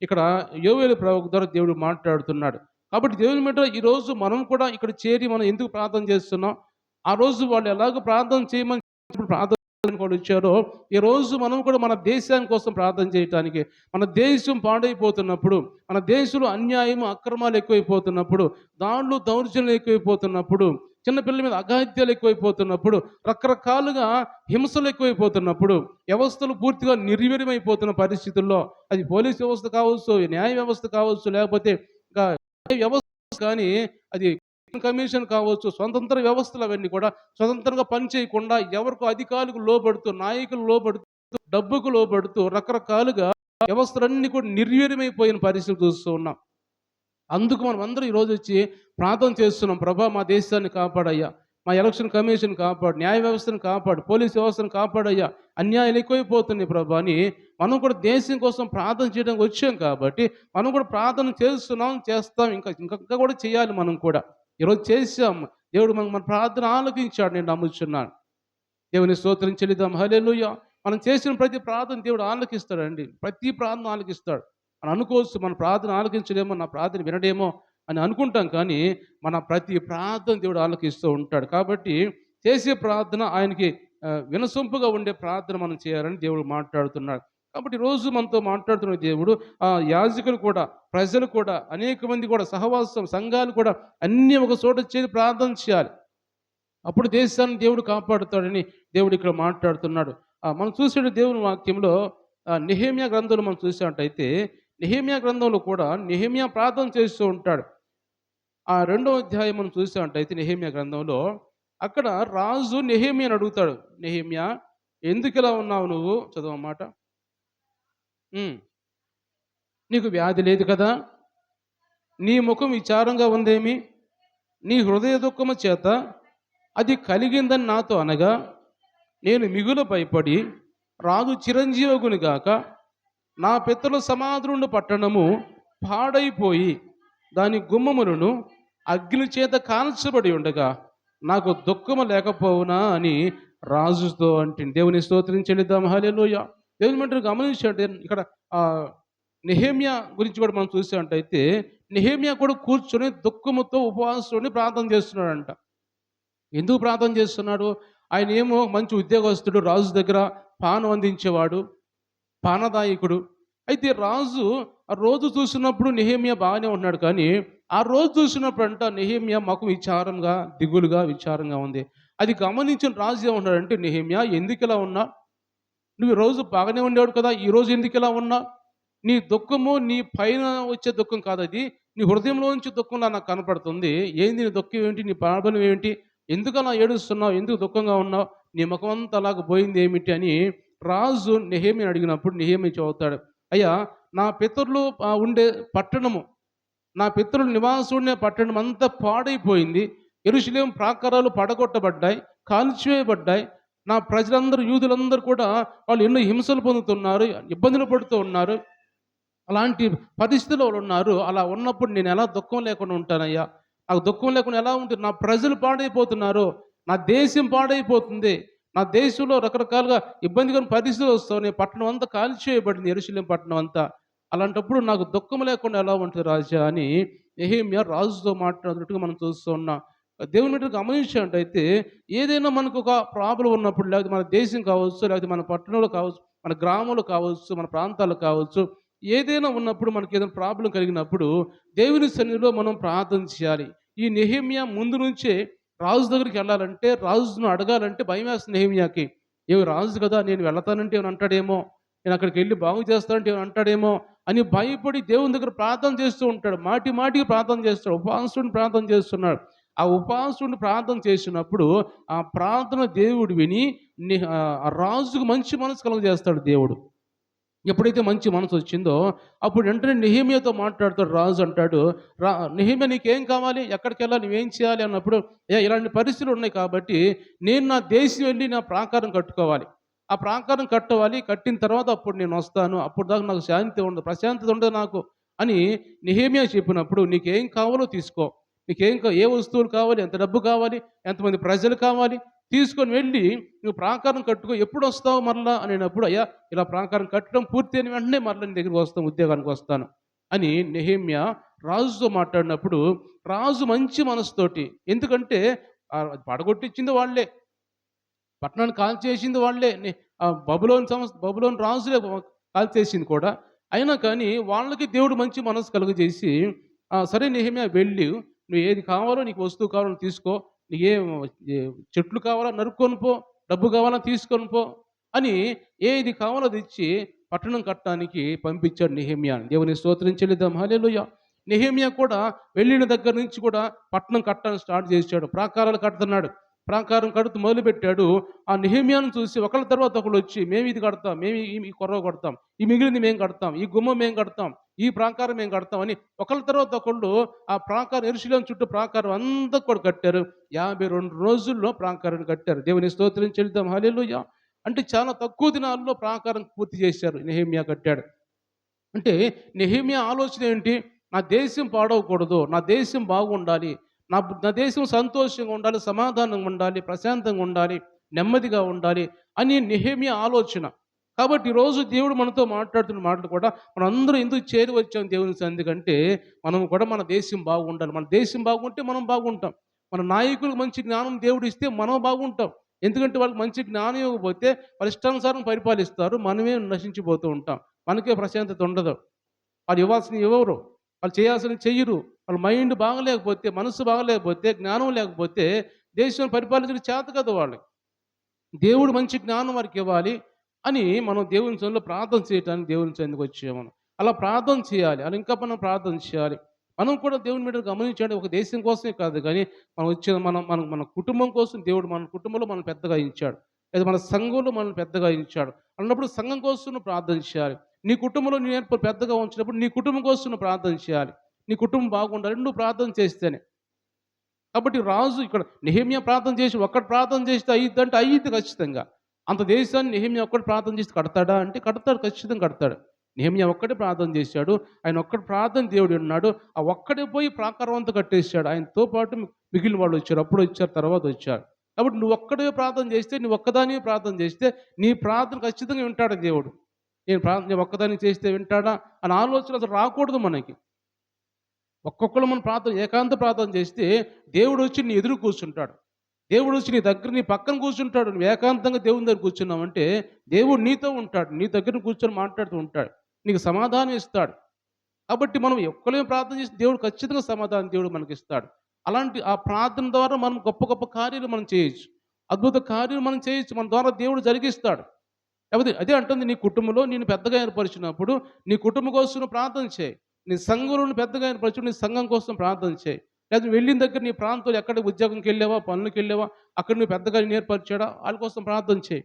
ఇక్కడ యోవేలు ప్రవక్త ద్వారా దేవుడు మాట్లాడుతున్నాడు. కాబట్టి దేవుని మీద ఈరోజు మనం కూడా ఇక్కడ చేరి మనం ఎందుకు ప్రార్థన చేస్తున్నాం, ఆ రోజు వాళ్ళు ఎలాగో ప్రార్థన చేయమని ప్రార్థన కూడా ఇచ్చారో, ఈ రోజు మనం కూడా మన దేశాని కోసం ప్రార్థన చేయటానికి, మన దేశం పాడైపోతున్నప్పుడు, మన దేశంలో అన్యాయం అక్రమాలు ఎక్కువైపోతున్నప్పుడు, దాంట్లో దౌర్జన్యం ఎక్కువైపోతున్నప్పుడు, చిన్నపిల్లల మీద అగాధ్యాలు ఎక్కువైపోతున్నప్పుడు, రకరకాలుగా హింసలు ఎక్కువైపోతున్నప్పుడు, వ్యవస్థలు పూర్తిగా నిర్వీర్యమైపోతున్న పరిస్థితుల్లో, అది పోలీస్ వ్యవస్థ కావచ్చు, న్యాయ వ్యవస్థ కావచ్చు, లేకపోతే ఇంకా వ్యవస్థ కానీ, అది కమిషన్ కావచ్చు, స్వతంత్ర వ్యవస్థలు అవన్నీ కూడా స్వతంత్రంగా పనిచేయకుండా ఎవరికో అధికారులకు లోబడుతూ, నాయకులు లోబడుతూ, డబ్బుకు లోబడుతూ రకరకాలుగా వ్యవస్థలన్నీ కూడా నిర్వీర్యమైపోయిన పరిస్థితులు చూస్తూ ఉన్నాం. అందుకు మనం అందరం ఈరోజు వచ్చి ప్రార్థన చేస్తున్నాం. ప్రభా మా దేశాన్ని కాపాడయ్యా, మా ఎలక్షన్ కమిషన్ కాపాడు, న్యాయ వ్యవస్థను కాపాడు, పోలీస్ వ్యవస్థను కాపాడయ్యా, అన్యాయాలు ఎక్కువైపోతున్నాయి ప్రభా అని మనం కూడా దేశం కోసం ప్రార్థన చేయడానికి వచ్చాం. కాబట్టి మనం కూడా ప్రార్థన చేస్తున్నాం, చేస్తాం, ఇంకా కూడా చేయాలి. మనం కూడా ఈరోజు చేసాం. దేవుడు మన ప్రార్థన ఆలకించాడు, నేను నమ్ముచున్నాను. దేవుని స్తోత్రం చెల్లిద్దాం. హల్లెలూయా. మనం చేసిన ప్రతి ప్రార్థన దేవుడు ఆలకిస్తాడండి. ప్రతి ప్రార్థన ఆలకిస్తాడు. మనం అనుకోవచ్చు మన ప్రార్థన ఆలకించడేమో, నా ప్రార్థన వినడేమో అని అనుకుంటాం. కానీ మన ప్రతి ప్రార్థన దేవుడు ఆలకిస్తూ ఉంటాడు. కాబట్టి చేసే ప్రార్థన ఆయనకి వినసొంపుగా ఉండే ప్రార్థన మనం చేయాలని దేవుడు మాట్లాడుతున్నాడు. కాబట్టి రోజు మనతో మాట్లాడుతున్న దేవుడు యాజకులు కూడా, ప్రజలు కూడా, అనేక మంది కూడా, సహవాసం సంఘాలు కూడా అన్నీ ఒక చోట చేరి ప్రార్థన చేయాలి. అప్పుడు దేశాన్ని దేవుడు కాపాడుతాడని దేవుడు ఇక్కడ మాట్లాడుతున్నాడు. మనం చూసే దేవుని వాక్యంలో నెహెమ్యా గ్రంథంలో మనం చూసినట్టయితే, నెహెమ్యా గ్రంథంలో కూడా నెహెమ్యా ప్రార్థన చేస్తూ ఉంటాడు. 2వ అధ్యాయం మనం చూసినట్టయితే నెహెమ్యా గ్రంథంలో అక్కడ రాజు నెహెమ్యాని అడుగుతాడు. నెహెమ్యా, ఎందుకు ఇలా ఉన్నావు నువ్వు? చదవమాట. నీకు వ్యాధి లేదు కదా? నీ ముఖం విచారంగా ఉందేమి? నీ హృదయ దుఃఖము చేత అది కలిగిందని నాతో అనగా, నేను మిగులు భయపడి రాజు చిరంజీవగుని గాక, నా పితరుల సమాధులుండు పట్టణము పాడైపోయి దాని గుమ్మములను అగ్ని చేత కాల్చబడి ఉండగా నాకు దుఃఖము లేకపోవునా అని రాజుతో అంటే. దేవుని స్తోత్రం చెల్లిద్దాం. హల్లెలూయా. దేవుని మంటలు గమనించండి. ఇక్కడ నెహెమ్యా గురించి కూడా మనం చూసినట్టయితే, నెహెమ్యా కూడా కూర్చొని దుఃఖముతో ఉపవాసంతో ప్రార్థన చేస్తున్నాడంట. ఎందుకు ప్రార్థన చేస్తున్నాడు? ఆయన ఏమో మంచి ఉద్యోగస్తుడు, రాజు దగ్గర పానం అందించేవాడు, పానదాయకుడు. అయితే రాజు ఆ రోజు చూసినప్పుడు నెహెమ్యా బాగానే ఉన్నాడు. కానీ ఆ రోజు చూసినప్పుడు అంట నెహెమ్యా ముఖం విచారంగా, దిగులుగా, విచారంగా ఉంది. అది గమనించిన రాజు ఏమన్నాడంటే, నెహెమ్యా ఎందుకు ఇలా ఉన్నా? నువ్వు రోజు బాగానే ఉండేవాడు కదా, ఈరోజు ఎందుకు ఇలా ఉన్నా? నీ దుఃఖము నీ పైన వచ్చే దుఃఖం కాదు, అది నీ హృదయంలోంచి దుఃఖంలా నాకు కనపడుతుంది. ఏంది నీ దుఃఖం ఏంటి? నీ ప్రాబ్లం ఏంటి? ఎందుకు అలా ఏడుస్తున్నావు? ఎందుకు దుఃఖంగా ఉన్నావు? నీ ముఖం అంతా అలాగ పోయింది ఏమిటి అని రాజు నెహెమ్యాని అడిగినప్పుడు నెహెమ్యా చెబుతాడు, అయ్యా, నా పితరులు ఉండే పట్టణము, నా పితరులు నివాసం ఉండే పట్టణం అంతా పాడైపోయింది. యెరూషలేము ప్రాకారాలు పడగొట్టబడ్డాయి, కాల్చివేయబడ్డాయి. నా ప్రజలందరూ, యూదులందరూ కూడా వాళ్ళు ఎన్నో హింసలు పొందుతున్నారు, ఇబ్బందులు పడుతూ ఉన్నారు. అలాంటి పరిస్థితుల్లో వాళ్ళు ఉన్నారు. అలా ఉన్నప్పుడు నేను ఎలా దుఃఖం లేకుండా ఉంటానయ్యా? నాకు దుఃఖం లేకుండా ఎలా ఉంటుంది? నా ప్రజలు పాడైపోతున్నారు, నా దేశం పాడైపోతుంది, నా దేశంలో రకరకాలుగా ఇబ్బందికరమైన పరిస్థితులు వస్తాయి, పట్టణం అంతా కాల్చివేయబడింది, యెరూషలేము పట్టణం అంతా. అలాంటప్పుడు నాకు దుఃఖం లేకుండా ఎలా ఉంటుంది రాజా అని నెహెమ్యా రాజుతో మాట్లాడినట్టుగా మనం చూస్తూ ఉన్నాం. దేవుని మీద గమనించినట్టయితే, ఏదైనా మనకు ఒక ప్రాబ్లం ఉన్నప్పుడు, లేకపోతే మన దేశం కావచ్చు, లేకపోతే మన పట్టణంలో కావచ్చు, మన గ్రామంలో కావచ్చు, మన ప్రాంతాలు కావచ్చు, ఏదైనా ఉన్నప్పుడు మనకి ఏదైనా ప్రాబ్లం కలిగినప్పుడు దేవుని సన్నిధిలో మనం ప్రార్థన చేయాలి. ఈ నెహెమ్యా ముందు నుంచే రాజు దగ్గరికి వెళ్ళాలంటే, రాజును అడగాలంటే భయం వేస్తుంది నెహెమ్యాకి. ఏమి రాజు కదా, నేను వెళతానంటే ఏమైనా అంటాడేమో, నేను అక్కడికి వెళ్ళి బాగు చేస్తానంటే ఏమైనా అంటాడేమో అని భయపడి దేవుని దగ్గర ప్రార్థన చేస్తూ ఉంటాడు. మాటి మాటికి ప్రార్థన చేస్తాడు, ఉపవాసుని ప్రార్థన చేస్తున్నాడు. ఆ ఉపవాసుని ప్రార్థన చేసినప్పుడు ఆ ప్రార్థన దేవుడు విని రాజుకు మంచి మనసు కలుగజేస్తాడు దేవుడు. ఎప్పుడైతే మంచి మనసు వచ్చిందో అప్పుడు వెంటనే నెహెమ్యాతో మాట్లాడుతాడు రాజు. అంటాడు, నెహెమ్యా నీకేం కావాలి, ఎక్కడికి వెళ్ళాలి, నువ్వేం చేయాలి అన్నప్పుడు, ఇలాంటి పరిస్థితులు ఉన్నాయి కాబట్టి నేను నా దేశం వెళ్ళి నా ప్రాకారం కట్టుకోవాలి, ఆ ప్రాకారం కట్టవాలి, కట్టిన తర్వాత అప్పుడు నేను వస్తాను, అప్పుడు దాకా నాకు శాంతి ఉండదు, ప్రశాంతత ఉండదు నాకు అని నెహెమ్యా చెప్పినప్పుడు, నీకేం కావాలో తీసుకో, ఏ వస్తువులు కావాలి, ఎంత డబ్బు కావాలి, ఎంతమంది ప్రజలు కావాలి, తీసుకొని వెళ్ళి నువ్వు ప్రాకారం కట్టుకో, ఎప్పుడు వస్తావు మరలా అనేటప్పుడు, అయ్యా ఇలా ప్రాకారం కట్టడం పూర్తి అయిన వెంటనే మరలా నీ దగ్గరికి వస్తాను, ఉద్యోగానికి వస్తాను అని నెహెమ్యా రాజుతో మాట్లాడినప్పుడు, రాజు మంచి మనసుతోటి, ఎందుకంటే పడగొట్టించింది వాళ్ళే, పట్టణాన్ని కాల్చేసింది వాళ్ళే, బబులోన్ రాజులే కాల్చేసింది కూడా, అయినా కానీ వాళ్ళకి దేవుడు మంచి మనసు కలుగజేసి, సరే నెహెమ్యా వెళ్ళి నువ్వు ఏది కావాలో, నీకు వస్తువు కావాలో తీసుకో, చెట్లు కావాలా నరుక్కొని పో, డబ్బు కావాలా తీసుకొని పో అని ఏది కావాలో తెచ్చి పట్టణం కట్టడానికి పంపించాడు నెహెమ్యా. దేవుని స్తోత్రం చెల్లిద్దాం, హల్లెలూయా. నెహెమ్యా కూడా వెళ్ళిన దగ్గర నుంచి కూడా పట్టణం కట్టడానికి స్టార్ట్ చేశాడు, ప్రాకారాలు కడుతున్నాడు, ప్రాకారం కడుతూ మొదలుపెట్టాడు. ఆ నెహెమ్యాను చూసి ఒకళ్ళ తర్వాత ఒకళ్ళు వచ్చి, మేము ఇది కడతాం, మేము ఈ కొర్ర కొడతాం, ఈ మిగిలింది మేము కడతాం, ఈ గుమ్మం మేము కడతాం, ఈ ప్రాకారం మేము కడతాం అని ఒకళ్ళ తర్వాత ఒకళ్ళు ఆ ప్రాకారం, యెరూషలేము చుట్టూ ప్రాకారం అంతా కూడా కట్టారు. 52 రోజుల్లో ప్రాకారాన్ని కట్టారు. దేవుని స్తోత్రం చెల్లిద్దాం, హల్లెలూయా. అంటే చాలా తక్కువ దినాల్లో ప్రాకారం పూర్తి చేశారు, నెహెమ్యా కట్టాడు. అంటే నెహెమ్యా ఆలోచన ఏంటి, నా దేశం పాడవకూడదు, నా దేశం బాగుండాలి, నా నా దేశం సంతోషంగా ఉండాలి, సమాధానంగా ఉండాలి, ప్రశాంతంగా ఉండాలి, నెమ్మదిగా ఉండాలి అని నెహెమ్యా ఆలోచన. కాబట్టి ఈరోజు దేవుడు మనతో మాట్లాడుతున్న మాటలు కూడా, మనందరూ ఎందుకు చేరి వచ్చాం దేవుని సన్నిధికంటే, మనం కూడా మన దేశం బాగుండాలి, మన దేశం బాగుంటే మనం బాగుంటాం, మన నాయకులకు మంచి జ్ఞానం దేవుడు ఇస్తే మనం బాగుంటాం. ఎందుకంటే వాళ్ళకి మంచి జ్ఞానం ఇవ్వకపోతే వాళ్ళ ఇష్టానుసారం పరిపాలిస్తారు, మనమే నశించిపోతూ ఉంటాం, మనకే ప్రశాంతత ఉండదు. వాళ్ళు ఇవ్వాల్సినవి ఇవ్వరు, వాళ్ళు చేయాల్సినవి చెయ్యరు. వాళ్ళ మైండ్ బాగలేకపోతే, మనసు బాగలేకపోతే, జ్ఞానం లేకపోతే దేశం పరిపాలించడం చేత కదా వాళ్ళకి. దేవుడు మంచి జ్ఞానం వారికి ఇవ్వాలి అని మనం దేవుని సన్నిధిలో ప్రార్థన చేయడానికి దేవుని సన్నిధికి వచ్చాము. అలా ప్రార్థన చేయాలి, అలా ఇంకా మనం ప్రార్థన చేయాలి. మనం కూడా దేవుని మీద గమనించండి, ఒక దేశం కోసమే కాదు కానీ మనం వచ్చిన మన మన మన కుటుంబం కోసం దేవుడు మన కుటుంబంలో మనం పెద్దగా ఇచ్చాడు, లేదా మన సంఘంలో మనం పెద్దగా ఇచ్చాడు అన్నప్పుడు సంఘం కోసం నువ్వు ప్రార్థన చేయాలి. నీ కుటుంబంలో నేను పెద్దగా ఉంచినప్పుడు నీ కుటుంబం కోసం నువ్వు ప్రార్థన చేయాలి. నీ కుటుంబం బాగుండాలి, నువ్వు ప్రార్థన చేస్తేనే. కాబట్టి రాజు ఇక్కడ నెహెమ్యా ప్రార్థన చేసి, ఒక్కటి ప్రార్థన చేస్తే అయ్యిద్దంటే అయ్యిద్ది ఖచ్చితంగా. అంత దేశాన్ని నెహెమ్యా ఒక్కటి ప్రార్థన చేసి కడతాడా అంటే కడతాడు, ఖచ్చితంగా కడతాడు. నెహెమ్యా ఒక్కటే ప్రార్థన చేశాడు, ఆయన ఒక్కటి ప్రార్థన దేవుడు ఉన్నాడు, ఆ ఒక్కడే పోయి ప్రాకారం అంతా కట్టేశాడు. ఆయనతో పాటు మిగిలిన వాళ్ళు వచ్చారు, అప్పుడు వచ్చారు, తర్వాత వచ్చారు. కాబట్టి నువ్వు ఒక్కడే ప్రార్థన చేస్తే, నువ్వు ఒక్కదాని ప్రార్థన చేస్తే నీ ప్రార్థన ఖచ్చితంగా వింటాడు దేవుడు. నేను ఒక్కదానికి చేస్తే వింటాడా అని ఆలోచన అసలు రాకూడదు మనకి. ఒక్కొక్కరు మనం ఏకాంత ప్రార్థన చేస్తే దేవుడు వచ్చి నీ ఎదురు కూర్చుంటాడు, దేవుడు వచ్చి నీ దగ్గర నీ పక్కన కూర్చుంటాడు. నువ్వు ఏకాంతంగా దేవుని దగ్గర కూర్చున్నావంటే దేవుడు నీతో ఉంటాడు, నీ దగ్గర కూర్చొని మాట్లాడుతూ ఉంటాడు, నీకు సమాధానం ఇస్తాడు. కాబట్టి మనం ఒక్కలేం ప్రార్థన చేస్తే దేవుడు ఖచ్చితంగా సమాధానం దేవుడు మనకి ఇస్తాడు. అలాంటి ఆ ప్రార్థన ద్వారా మనం గొప్ప గొప్ప కార్యాలు మనం చేయొచ్చు, అద్భుత కార్యాలు మనం చేయొచ్చు, మన ద్వారా దేవుడు జరిగిస్తాడు. లేకపోతే అదే అంటుంది, నీ కుటుంబంలో నేను పెద్దగా ఏర్పరిచినప్పుడు నీ కుటుంబం కోసం ప్రార్థన చేయి, నీ సంఘంలో పెద్దగా ఏర్పరచు, నీ సంఘం కోసం ప్రార్థన చేయి. లేదా వెళ్ళిన దగ్గర నీ ప్రాంతంలో ఎక్కడ ఉద్యోగంకి వెళ్ళావా, పనులకు వెళ్ళావా, అక్కడ నువ్వు పెద్దగా ఏర్పరిచాడా వాళ్ళ కోసం ప్రార్థన చేయి.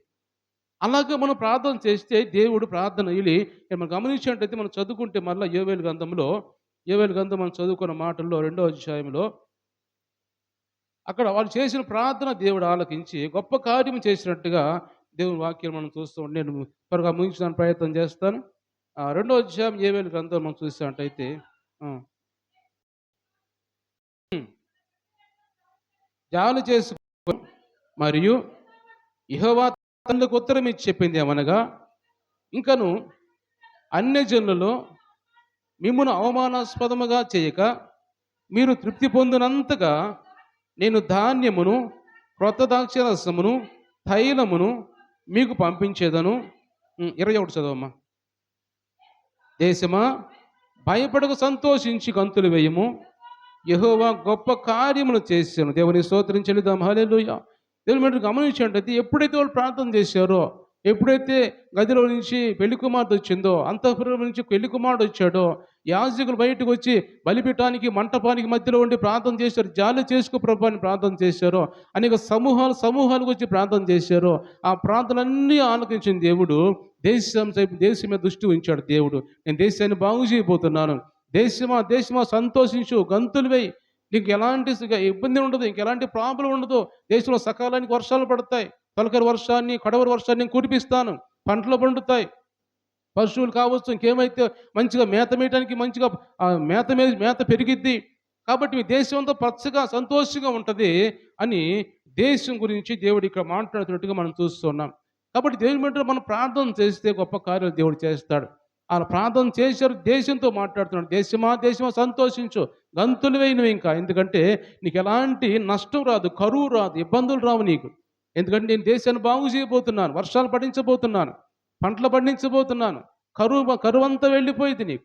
అలాగే మనం ప్రార్థన చేస్తే దేవుడు ప్రార్థన విని, మనం గమనించినట్టయితే మనం చదువుకుంటే మళ్ళీ యోవేలు గ్రంథం మనం చదువుకున్న మాటల్లో 2వ అధ్యాయంలో అక్కడ వాళ్ళు చేసిన ప్రార్థన దేవుడు ఆలకించి గొప్ప కార్యం చేసినట్టుగా దేవుని వాక్యం మనం చూస్తూ ఉంటే, నేను త్వరగా ముగించడానికి ప్రయత్నం చేస్తాను. 2వ అధ్యాయం యోవేలు గ్రంథం మనం చూసినట్టయితే, జాలు చేసుకు మరియు యెహోవా తనకు ఉత్తరం ఇచ్చి చెప్పింది ఏమనగా, ఇంకను అన్యజనులలో మిమ్మును అవమానాస్పదముగా చేయక మీరు తృప్తి పొందినంతగా నేను ధాన్యమును, క్రొత్త ద్రాక్షారసమును, తైలమును మీకు పంపించేదను. 21 చదవమ్మా. దేశమా, భయపడక సంతోషించి గంతులు వేయము, యెహోవా గొప్ప కార్యములు చేశాను. దేవుని స్తోత్రం చెల్లిద్దాం, హల్లెలూయా. దేవుని మీరు గమనించినట్టయితే ఎప్పుడైతే వాళ్ళు ప్రార్థన చేశారో, ఎప్పుడైతే గదిలో నుంచి పెళ్లి కుమార్తె వచ్చిందో, అంతఃపురం నుంచి పెళ్లి కుమారుడు వచ్చాడో, యాజకులు బయటకు వచ్చి బలిపీఠానికి మంటపానికి మధ్యలో ఉండి ప్రార్థన చేశారు. జాలి చేసుకో ప్రభు అని ప్రార్థన చేశారు. అనేక సమూహాలకు వచ్చి ప్రార్థన చేశారు. ఆ ప్రార్థనలన్నీ ఆలకించిన దేవుడు దేశం మీద దృష్టి ఉంచాడు. దేవుడు, నేను దేశాన్ని బాగు చేయబోతున్నాను, దేశమా సంతోషించు, గంతులు వేయి, నీకు ఎలాంటి ఇబ్బంది ఉండదు, ఇంకెలాంటి ప్రాబ్లం ఉండదు, దేశంలో సకాలానికి వర్షాలు పడతాయి, తొలకరి వర్షాన్ని కడవరి వర్షాన్ని కురిపిస్తాను, పంటలు పండుతాయి, పశువులు కావచ్చు, ఇంకేమైతే మంచిగా మేత మేయటానికి మంచిగా మేత పెరిగిద్ది, కాబట్టి మీ దేశం అంతా పచ్చగా సంతోషంగా ఉంటుంది అని దేశం గురించి దేవుడు ఇక్కడ మాట్లాడుతున్నట్టుగా మనం చూస్తున్నాం. కాబట్టి దేవుని బిడ్డలు మనం ప్రార్థన చేస్తే గొప్ప కార్యాలు దేవుడు చేస్తాడు. అలా ప్రార్థన చేశారు, దేశంతో మాట్లాడుతున్నాడు. దేశమా సంతోషించు, గంతులు వేయను ఇంకా, ఎందుకంటే నీకు ఎలాంటి నష్టం రాదు, కరువు రాదు, ఇబ్బందులు రావు నీకు. ఎందుకంటే నేను దేశాన్ని బాగు చేయబోతున్నాను, వర్షాలు పడించబోతున్నాను, పంటలు పండించబోతున్నాను, కరువు అంతా వెళ్ళిపోయింది నీకు.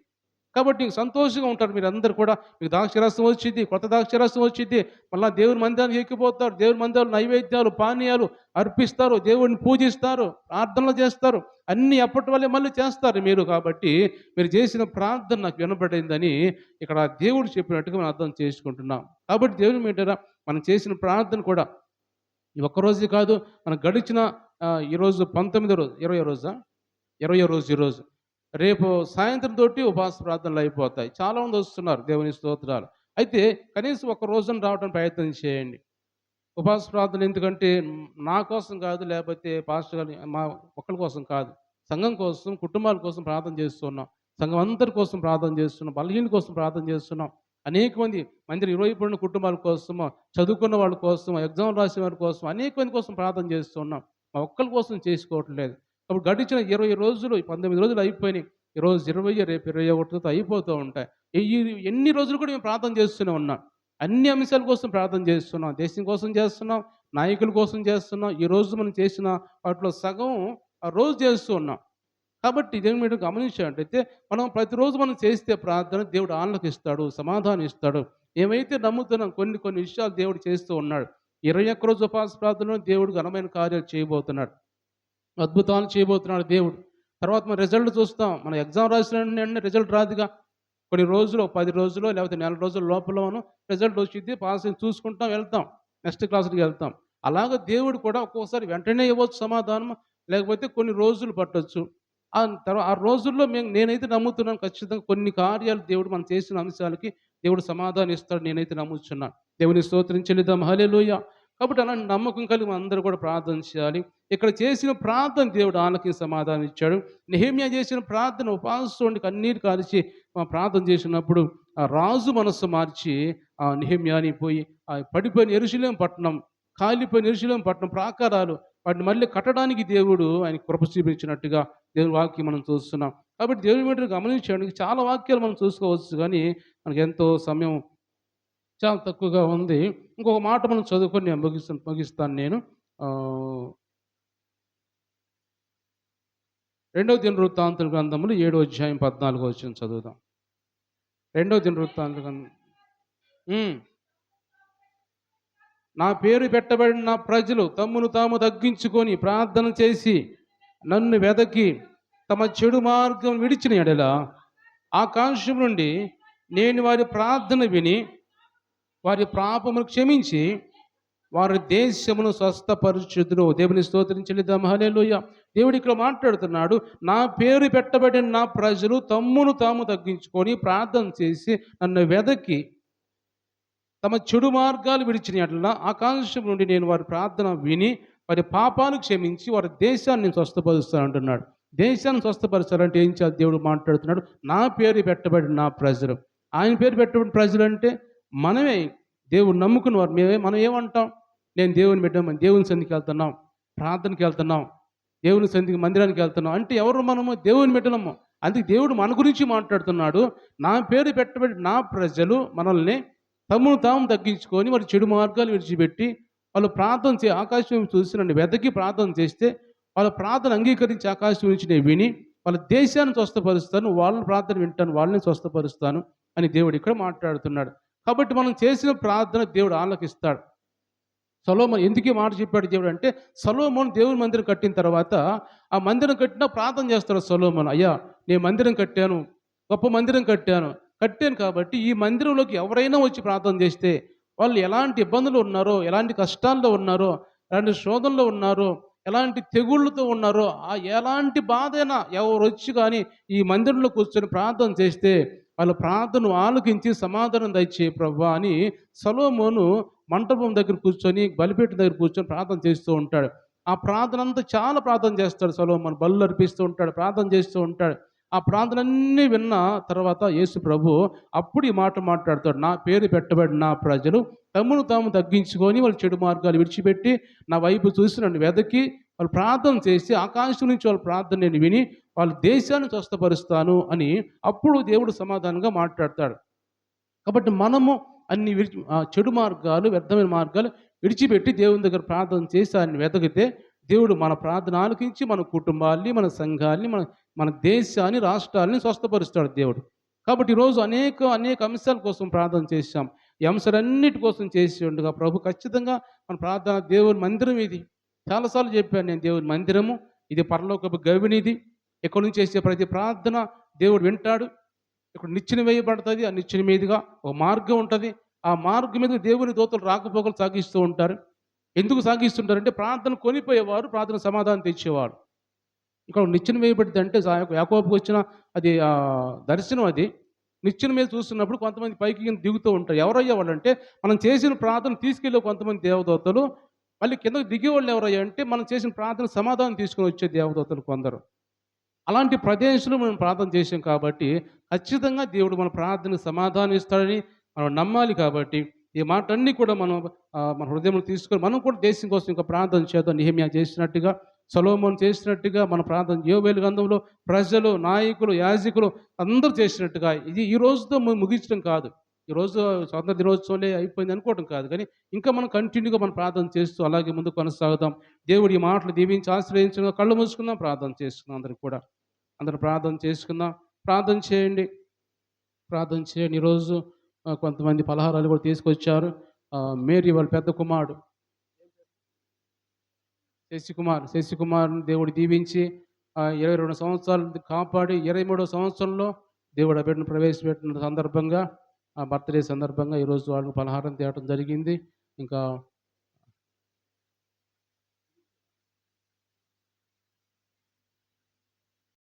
కాబట్టి నీకు సంతోషంగా ఉంటారు మీరందరూ కూడా. మీకు ద్రాక్షరసం వచ్చింది, కొత్త ద్రాక్షరసం వచ్చింది, మళ్ళీ దేవుని మందిరానికి ఎక్కిపోతారు, దేవుని మందిరాలు నైవేద్యాలు పానీయాలు అర్పిస్తారు, దేవుడిని పూజిస్తారు, ప్రార్థనలు చేస్తారు, అన్నీ అప్పటి వల్లే మళ్ళీ చేస్తారు మీరు. కాబట్టి మీరు చేసిన ప్రార్థన నాకు వినబడిందని ఇక్కడ దేవుడు చెప్పినట్టుగా మనం అర్థం చేసుకుంటున్నాం. కాబట్టి దేవుని మీటరా మనం చేసిన ప్రార్థన కూడా ఈ ఒక్కరోజు కాదు, మనం గడిచిన ఈరోజు 19వ రోజు, 20వ రోజా, 20వ రోజు ఈరోజు, రేపు సాయంత్రం తోటి ఉపవాస ప్రార్థనలు అయిపోతాయి. చాలామంది వస్తున్నారు, దేవుని స్తోత్రాలు. అయితే కనీసం ఒక రోజున రావడానికి ప్రయత్నం చేయండి. ఉపవాస ప్రార్థన ఎందుకంటే నా కోసం కాదు, లేకపోతే పాస్టర్ గారి మా ఒక్కరి కోసం కాదు, సంఘం కోసం, కుటుంబాల కోసం ప్రార్థన చేస్తున్నాం, సంఘం అందరి కోసం ప్రార్థన చేస్తున్నాం, బలహీనుల కోసం ప్రార్థన చేస్తున్నాం. అనేక మంది మందిరం ఇరువైపున్న కుటుంబాల కోసం, చదువుకున్న వాళ్ళ కోసం, ఎగ్జామ్ రాసే వారి కోసం, అనేక మంది కోసం ప్రార్థన చేస్తున్నాం. మా ఒక్కరి కోసం చేసుకోవట్లేదు. అప్పుడు గడిచిన 20 రోజులు, 19 రోజులు అయిపోయినాయి. ఈరోజు 20, రేపు 21తో అయిపోతూ ఉంటాయి. ఎన్ని రోజులు కూడా మేము ప్రార్థన చేస్తూనే ఉన్నాం. అన్ని అంశాల కోసం ప్రార్థన చేస్తున్నాం, దేశం కోసం చేస్తున్నాం, నాయకుల కోసం చేస్తున్నాం. ఈ రోజు మనం చేసిన వాటిలో సగం ఆ రోజు చేస్తూ ఉన్నాం. కాబట్టి దేవుని మీరు గమనించినట్టయితే మనం ప్రతిరోజు మనం చేస్తే ప్రార్థన దేవుడు ఆలకిస్తాడు, సమాధానం ఇస్తాడు. ఏమైతే నమ్ముతున్నాం కొన్ని విషయాలు దేవుడు చేస్తూ ఉన్నాడు. 21 రోజు ఉపవాస ప్రార్థనలో దేవుడు ఘనమైన కార్యాలు చేయబోతున్నాడు, అద్భుతాలు చేయబోతున్నాడు దేవుడు. తర్వాత మనం రిజల్ట్ చూస్తాం. మన ఎగ్జామ్ రాసిన వెంటనే రిజల్ట్ రాదుగా, కొన్ని రోజులు, 10 రోజులు లేకపోతే నెల రోజుల లోపల మనం రిజల్ట్ వచ్చింది, పాస్ చూసుకుంటాం, వెళ్తాం, నెక్స్ట్ క్లాస్కి వెళ్తాం. అలాగే దేవుడు కూడా ఒక్కొక్కసారి వెంటనే ఇవ్వచ్చు సమాధానం, లేకపోతే కొన్ని రోజులు పట్టవచ్చు. ఆ రోజుల్లో నేనైతే నమ్ముతున్నాను, ఖచ్చితంగా కొన్ని కార్యాలు దేవుడు మనం చేసిన అంశాలకి దేవుడు సమాధానం ఇస్తాడు, నేనైతే నమ్ముతున్నాను. దేవుని స్తోత్రం చెల్లిద్దాం, హల్లెలూయా. కాబట్టి అలాంటి నమ్మకం కలిగి మనం అందరూ కూడా ప్రార్థన చేయాలి. ఇక్కడ చేసిన ప్రార్థన దేవుడు ఆలకి సమాధానం ఇచ్చాడు. నెహెమ్యా చేసిన ప్రార్థన ఉపవాసం ఉండి కన్నీరు కాల్చి ప్రార్థన చేసినప్పుడు ఆ రాజు మనస్సు మార్చి ఆ నెహెమ్యాని పోయి పడిపోయిన యెరూషలేము పట్టణం, కాలిపోయిన యెరూషలేము పట్టణం ప్రాకారాలు, వాటిని మళ్ళీ కట్టడానికి దేవుడు ఆయన కృప చూపించినట్టుగా దేవుని వాక్యం మనం చూస్తున్నాం. కాబట్టి దేవుని మీద గమనించడానికి చాలా వాక్యాలు మనం చూసుకోవచ్చు, కానీ మనకి ఎంతో సమయం చాలా తక్కువగా ఉంది. ఇంకొక మాట మనం చదువుకొని నేను ముగిస్తాను నేను. 2వ దినవృత్తాంతుల గ్రంథములు 7వ అధ్యాయం 14వ వచనం చదువుదాం. 2వ దినవృత్తాంతుల గ్రంథం. నా పేరు పెట్టబడిన నా ప్రజలు తమ్మును తాము తగ్గించుకొని ప్రార్థన చేసి నన్ను వెదకి తమ చెడు మార్గం విడిచిన ఎడల ఆకాశం నుండి నేను వారి ప్రార్థన విని వారి పాపమును క్షమించి వారి దేశమును స్వస్థపరచుదును. దేవుని స్తోత్రం చెల్లిద్దాం, హల్లెలూయా. దేవుడు ఇక్కడ మాట్లాడుతున్నాడు, నా పేరు పెట్టబడిన నా ప్రజలు తమ్మును తాము తగ్గించుకొని ప్రార్థన చేసి నన్ను వెదకి తమ చెడు మార్గాలు విడిచిన ఎడల ఆకాశం నుండి నేను వారి ప్రార్థన విని వారి పాపాలు క్షమించి వారి దేశాన్ని స్వస్థపరుస్తాను అంటున్నాడు. దేశాన్ని స్వస్థపరచాలంటే ఏం చేయాలి? దేవుడు మాట్లాడుతున్నాడు, నా పేరు పెట్టబడిన నా ప్రజలు. ఆయన పేరు పెట్టబడిన ప్రజలు అంటే మనమే, దేవుడు నమ్ముకున్న వారు. మనం ఏమంటాం? నేను దేవుని బిడ్డను, దేవుని సన్నిధికి వెళ్తున్నాం, ప్రార్థనకి వెళ్తున్నాం, దేవుని సన్నిధికి మందిరానికి వెళ్తున్నాం అంటే ఎవరు? మనము దేవుని బిడ్డలము. అందుకే దేవుడు మన గురించి మాట్లాడుతున్నాడు, నా పేరు పెట్టబడి నా ప్రజలు మనల్ని తమను తాము తగ్గించుకొని వారి చెడు మార్గాలు విడిచిపెట్టి వాళ్ళు ప్రార్థన ఆకాశం చూసి నన్ను వెతకి ప్రార్థన చేస్తే వాళ్ళ ప్రార్థన అంగీకరించి ఆకాశం నుంచి నేను విని వాళ్ళ దేశాన్ని స్వస్థపరుస్తాను, వాళ్ళని ప్రార్థన వింటాను, వాళ్ళని స్వస్థపరుస్తాను అని దేవుడు ఇక్కడ మాట్లాడుతున్నాడు. కాబట్టి మనం చేసిన ప్రార్థన దేవుడు ఆలకిస్తాడు. సొలొమోను ఎందుకు మాట చెప్పాడు దేవుడు అంటే, సొలొమోను దేవుని మందిరం కట్టిన తర్వాత ఆ మందిరం కట్టినా ప్రార్థన చేస్తాడు సొలొమోను. అయ్యా నేను మందిరం కట్టాను, గొప్ప మందిరం కట్టాను కాబట్టి ఈ మందిరంలోకి ఎవరైనా వచ్చి ప్రార్థన చేస్తే వాళ్ళు ఎలాంటి ఇబ్బందులు ఉన్నారో, ఎలాంటి కష్టాల్లో ఉన్నారో, ఎలాంటి శోధనలో ఉన్నారో, ఎలాంటి తెగుళ్ళతో ఉన్నారో, ఎలాంటి బాధైనా ఎవరొచ్చి కానీ ఈ మందిరంలో కూర్చొని ప్రార్థన చేస్తే వాళ్ళ ప్రార్థనను ఆలకించి సమాధానం దయచేయి ప్రభువా అని సొలొమోను మంటపం దగ్గర కూర్చొని, బలిపీఠం దగ్గర కూర్చొని ప్రార్థన చేస్తూ ఉంటాడు. ఆ ప్రార్థన అంతా చాలా ప్రార్థన చేస్తాడు సొలొమోను. బలులు అర్పిస్తూ ఉంటాడు, ప్రార్థన చేస్తూ ఉంటాడు. ఆ ప్రార్థనలన్నీ విన్న తర్వాత యేసు ప్రభు అప్పుడు ఈ మాట మాట్లాడతాడు. నా పేరు పెట్టబడిన నా ప్రజలు తమను తాము తగ్గించుకొని వాళ్ళ చెడు మార్గాలు విడిచిపెట్టి నా వైపు చూసి నన్ను వెదకి వాళ్ళు ప్రార్థన చేసి ఆకాశం నుంచి వాళ్ళ ప్రార్థన నేను విని వాళ్ళ దేశాన్ని స్వస్థపరుస్తాను అని అప్పుడు దేవుడు సమాధానంగా మాట్లాడతాడు. కాబట్టి మనము అన్ని చెడు మార్గాలు, వ్యర్థమైన మార్గాలు విడిచిపెట్టి దేవుని దగ్గర ప్రార్థన చేసి ఆయన్ని వెతికితే దేవుడు మన ప్రార్థన ఆలకించి మన కుటుంబాల్ని, మన సంఘాల్ని, మన మన దేశాన్ని, రాష్ట్రాల్ని స్వస్థపరుస్తాడు దేవుడు. కాబట్టి ఈరోజు అనేక అంశాల కోసం ప్రార్థన చేశాం. ఈ అంశాలన్నిటి కోసం చేసి ఉండగా ప్రభు ఖచ్చితంగా మన ప్రార్థన దేవుని మందిరం ఇది. చాలాసార్లు చెప్పాను నేను, దేవుని మందిరము ఇది, పరలోకపు గవినిది. ఇక్కడి నుంచి చేసే ప్రతి ప్రార్థన దేవుడు వింటాడు. ఇక్కడ నిచ్చెన వేయబడుతుంది. ఆ నిచ్చెన మీదుగా ఒక మార్గం ఉంటుంది. ఆ మార్గం మీద దేవుని దూతలు రాకపోకలు సాగిస్తూ ఉంటారు. ఎందుకు సాగిస్తుంటారంటే ప్రార్థన కొనిపోయేవారు ప్రార్థన సమాధానం తెచ్చేవారు. ఇక్కడ నిచ్చెన వేయబడింది అంటే యాకోబుకు వచ్చిన అది దర్శనం. అది నిచ్చెన మీద చూస్తున్నప్పుడు కొంతమంది పైకి కింద దిగుతూ ఉంటారు. ఎవరయ్యా వాళ్ళంటే మనం చేసిన ప్రార్థన తీసుకెళ్ళే కొంతమంది దేవదూతలు, మళ్ళీ కిందకు దిగేవాళ్ళు ఎవరయ్యా అంటే మనం చేసిన ప్రార్థన సమాధానం తీసుకొని వచ్చే దేవదూతలు కొందరు. అలాంటి ప్రదేశంలో మనం ప్రార్థన చేసాం కాబట్టి ఖచ్చితంగా దేవుడు మన ప్రార్థనకు సమాధానం ఇస్తాడని మనం నమ్మాలి. కాబట్టి ఈ మాటలన్నీ కూడా మనం మన హృదయంలో తీసుకొని మనం కూడా దేశం కోసం ఇంకా ప్రార్థన చేద్దాం. నెహెమ్యా చేసినట్టుగా, సొలొమోను చేసినట్టుగా మన ప్రార్థన యోవేలు గ్రంథంలో ప్రజలు, నాయకులు, యాజకులు అందరూ చేసినట్టుగా ఇది ఈ రోజుతో ముగించడం కాదు. ఈరోజు స్వాతంత్ర దినోత్సవాలే అయిపోయింది అనుకోవడం కాదు, కానీ ఇంకా మనం కంటిన్యూగా మనం ప్రార్థన చేస్తూ అలాగే ముందు కొనసాగుదాం. దేవుడు ఈ మాటలు దీవించి ఆశ్రయించిన కళ్ళు మూసుకుందాం, ప్రార్థన చేసుకుందాం. అందరూ ప్రార్థన చేసుకుందాం. ప్రార్థన చేయండి, ప్రార్థన చేయండి. ఈరోజు కొంతమంది పలహారాలు కూడా తీసుకొచ్చారు. మేరీ వాళ్ళ పెద్ద కుమారుడు శశికుమార్ని దేవుడు దీవించి 22 సంవత్సరాలు కాపాడి 23వ సంవత్సరంలో దేవుడు ఆ బిడ్డను ప్రవేశపెట్టిన సందర్భంగా, ఆ బర్త్డే సందర్భంగా ఈరోజు వాళ్ళని పలహారం తేవడం జరిగింది. ఇంకా